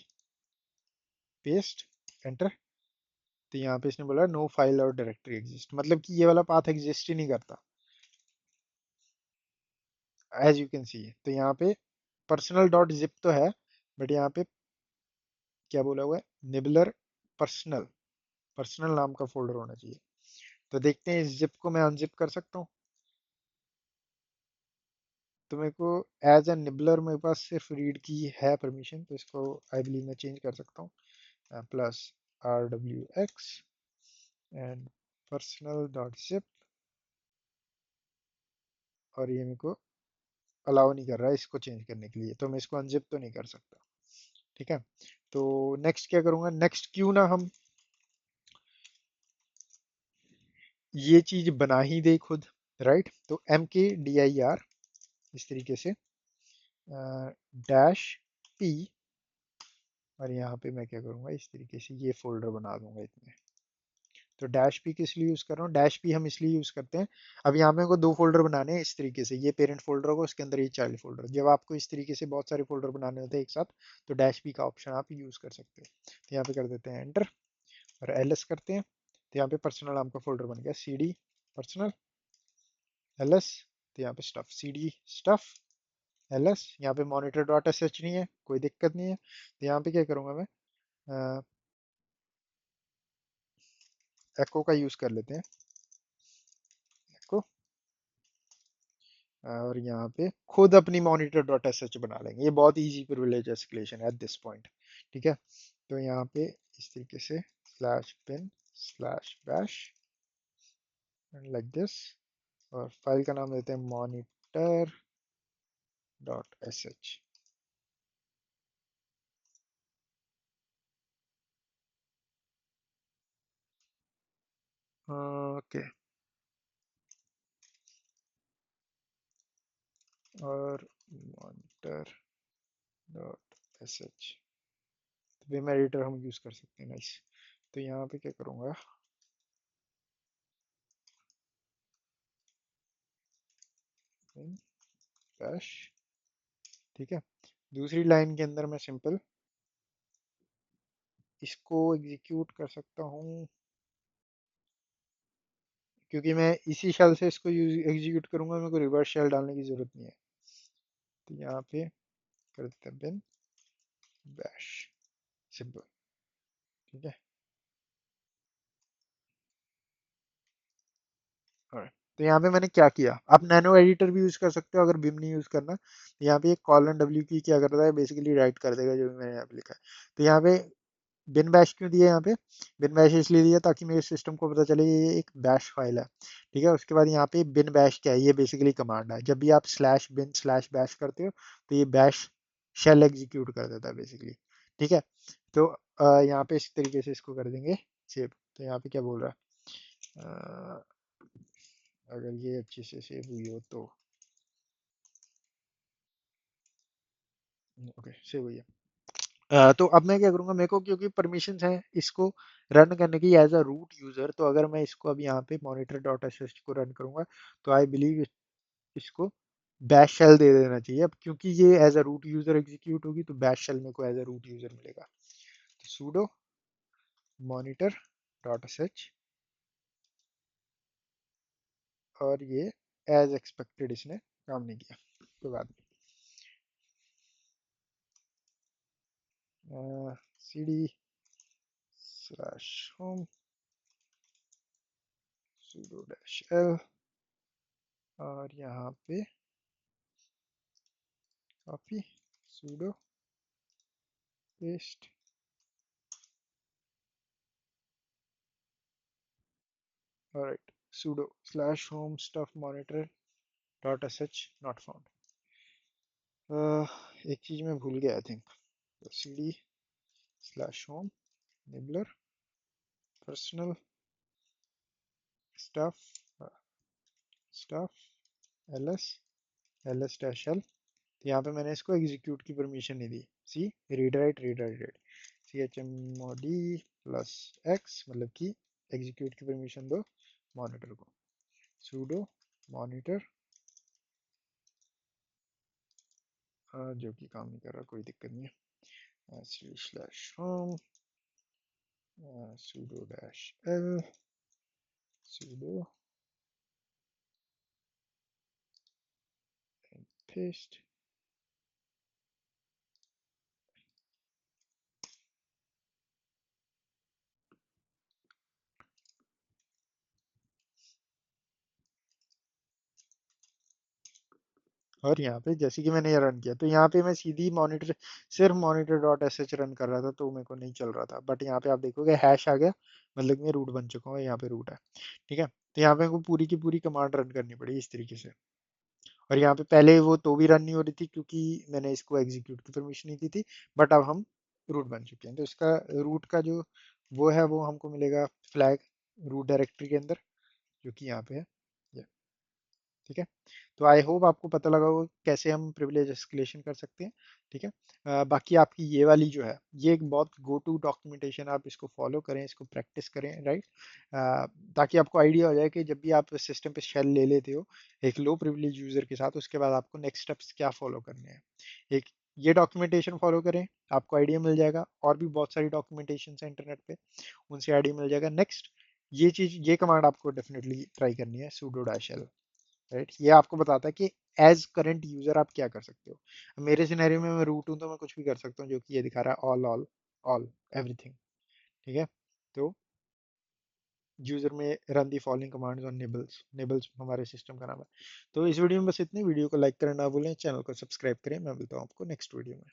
पेस्ट एंटर। तो यहाँ पे इसने बोला नो फाइल और डायरेक्टरी एग्जिस्ट, मतलब कि ये वाला पाथ एग्जिस्ट ही नहीं करता, एज यू कैन सी। तो यहाँ पे पर्सनल डॉट जिप तो है, बट यहाँ पे क्या बोला हुआ है, निबलर पर्सनल, पर्सनल नाम का फोल्डर होना चाहिए। तो देखते हैं इस जिप को मैं अनजिप कर सकता हूँ। तो मेरे को एज अ निबलर मेरे पास सिर्फ रीड की है परमिशन, तो इसको आई बिलीव मैं चेंज कर सकता हूँ, plus RWX and personal dot zip, और ये मेरे को अलाउ नहीं कर रहा है इसको चेंज करने के लिए, तो मैं इसको अनजिप तो नहीं कर सकता। ठीक है, तो नेक्स्ट क्या करूंगा, नेक्स्ट क्यों ना हम ये चीज बना ही दे खुद, राइट। तो MKDIR इस तरीके से डैश P और यहाँ पे मैं क्या करूँगा, इस तरीके से ये फोल्डर बना दूंगा इसमें। तो डैश पी किस लिए यूज़ कर रहा हूँ, डैश पी हम इसलिए यूज़ करते हैं, अब यहाँ पे को दो फोल्डर बनाने हैं इस तरीके से, ये पेरेंट फोल्डर होगा, उसके अंदर ये चाइल्ड फोल्डर। जब आपको इस तरीके से बहुत सारे फोल्डर बनाने होते हैं एक साथ, तो डैश पी का ऑप्शन आप यूज़ कर सकते हो। तो यहाँ पे कर देते हैं एंटर और एल एस करते हैं। तो यहाँ पे पर्सनल नाम का फोल्डर बन गया, C D personal L S. तो यहाँ पे stuff C D stuff L S. यहाँ पे मॉनिटर डॉट एस एच नहीं है, कोई दिक्कत नहीं है। तो यहाँ पे क्या करूँगा मैं, एको का यूज़ कर लेते हैं, एको। और यहाँ पे खुद अपनी मॉनिटर डॉट एस एच बना लेंगे, ये बहुत इजी प्रिविलेज एस्केलेशन है एट दिस पॉइंट। ठीक है, तो यहाँ पे इस तरीके से slash bin slash bash like this, और फाइल का नाम देते हैं monitor dot S H. Okay, और monitor dot S H vim editor हम यूज कर सकते हैं, नाइस। तो यहाँ पे क्या करूँगा, बैश। ठीक है, दूसरी लाइन के अंदर मैं सिंपल इसको एग्जीक्यूट कर सकता हूँ, क्योंकि मैं इसी शेल से इसको एग्जीक्यूट करूंगा, मेरे को रिवर्स शेल डालने की जरूरत नहीं है। तो यहाँ पे कर देते हैं बिन बैश, सिंपल। ठीक है, alright। तो यहाँ पे मैंने क्या किया, आप नैनो एडिटर भी यूज कर सकते हो अगर बिम नहीं यूज करना। तो यहाँ पे एक कॉलन डब्ल्यू की क्या करता है, बेसिकली राइट कर देगा जो भी मैंने यहाँ पे लिखा है। तो यहाँ पे बिन बैश क्यों दिया यहाँ पे, बिन बैश इसलिए दिया ताकि मेरे सिस्टम को पता चले ये एक बैश फाइल है। ठीक है, उसके बाद यहाँ पे बिन बैश क्या है, ये बेसिकली कमांड है, जब भी आप स्लैश बिन स्लैश बैश करते हो तो ये बैश शेल एग्जीक्यूट कर देता है बेसिकली। ठीक है, तो यहाँ पे इस तरीके से इसको कर देंगे सेव। तो यहाँ पे क्या बोल रहा है, अगर ये अच्छे से सेव हुई हो तो, ओके सेव हुई है। तो अब मैं क्या करूंगा, मेरे को क्योंकि परमिशंस हैं इसको रन करने की एज अ रूट यूजर, तो अगर मैं इसको अब यहाँ पे मॉनिटर डॉट एस को रन करूंगा, तो आई बिलीव इसको बैश शेल दे देना चाहिए। अब क्योंकि ये as a root user execute होगी, तो बैश शेल मेरे को एज अ रूट यूजर मिलेगा। तो sudo monitor डॉट sh, और ये एज एक्सपेक्टेड इसने काम नहीं किया, कोई बात नहीं। cd slash home sudo dash l, और यहाँ पे copy sudo paste, alright, sudo slash home stuff monitor dot sh not found। एक चीज मैं भूल गया आई थिंक, तो cd slash home nibbler personal stuff stuff ls ls dash l। तो यहाँ पे मैंने इसको एग्जीक्यूट की परमिशन नहीं दी, C read write C H M O D plus X, मतलब कि एग्जीक्यूट की परमिशन दो मॉनिटर को। sudo monitor, जो कि काम नहीं कर रहा, कोई दिक्कत नहीं है, slash home sudo dash l sudo paste। और यहाँ पे जैसे कि मैंने ये रन किया, तो यहाँ पे मैं सीधी मॉनिटर, सिर्फ monitor dot S H run कर रहा था, तो मेरे को नहीं चल रहा था। बट यहाँ पे आप देखोगे हैश आ गया, मतलब मैं रूट बन चुका हूँ, यहाँ पे रूट है। ठीक है, तो यहाँ पे मेरे को पूरी की पूरी कमांड रन करनी पड़ी इस तरीके से। और यहाँ पे पहले वो तो भी रन नहीं हो रही थी क्योंकि मैंने इसको एग्जीक्यूट की परमिशन नहीं दी थी। बट अब हम रूट बन चुके हैं, तो इसका रूट का जो वो है वो हमको मिलेगा फ्लैग रूट डायरेक्टरी के अंदर, जो कि यहाँ पे है। ठीक है। तो आई होप आपको पता लगा होगा कि कैसे हम प्रिविलेज एस्केलेशन कर सकते हैं। ठीक है। बाकी आपकी ये वाली जो है, ये एक बहुत गो टू डॉक्यूमेंटेशन, आप इसको फॉलो करें, इसको प्रैक्टिस करें, राइट। ताकि आपको आइडिया हो जाए कि जब भी आप सिस्टम पे शेल ले लेते हो एक लो प्रिविलेज यूजर के साथ, उसके बाद आपको नेक्स्ट स्टेप्स क्या फॉलो करने हैं। एक ये डॉक्यूमेंटेशन फॉलो करें, आपको आइडिया मिल जाएगा। और भी बहुत सारी डॉक्यूमेंटेशन है इंटरनेट पे, उनसे आइडिया मिल जाएगा। नेक्स्ट ये चीज, ये कमांड आपको डेफिनेटली ट्राई करनी है, sudo dash l, राइट। ये आपको बताता है कि एज करंट यूजर आप क्या कर सकते हो। मेरे सिनेरियो में मैं रूट हूं तो मैं कुछ भी कर सकता हूँ, जो कि ये दिखा रहा है ऑल ऑल ऑल एवरीथिंग। ठीक है। तो यूजर में run the following commands on nibbles, nibbles हमारे सिस्टम का नाम है। तो इस वीडियो में बस इतनी। वीडियो को लाइक करना ना भूलें, चैनल को सब्सक्राइब करें। मैं मिलता हूँ आपको नेक्स्ट वीडियो में।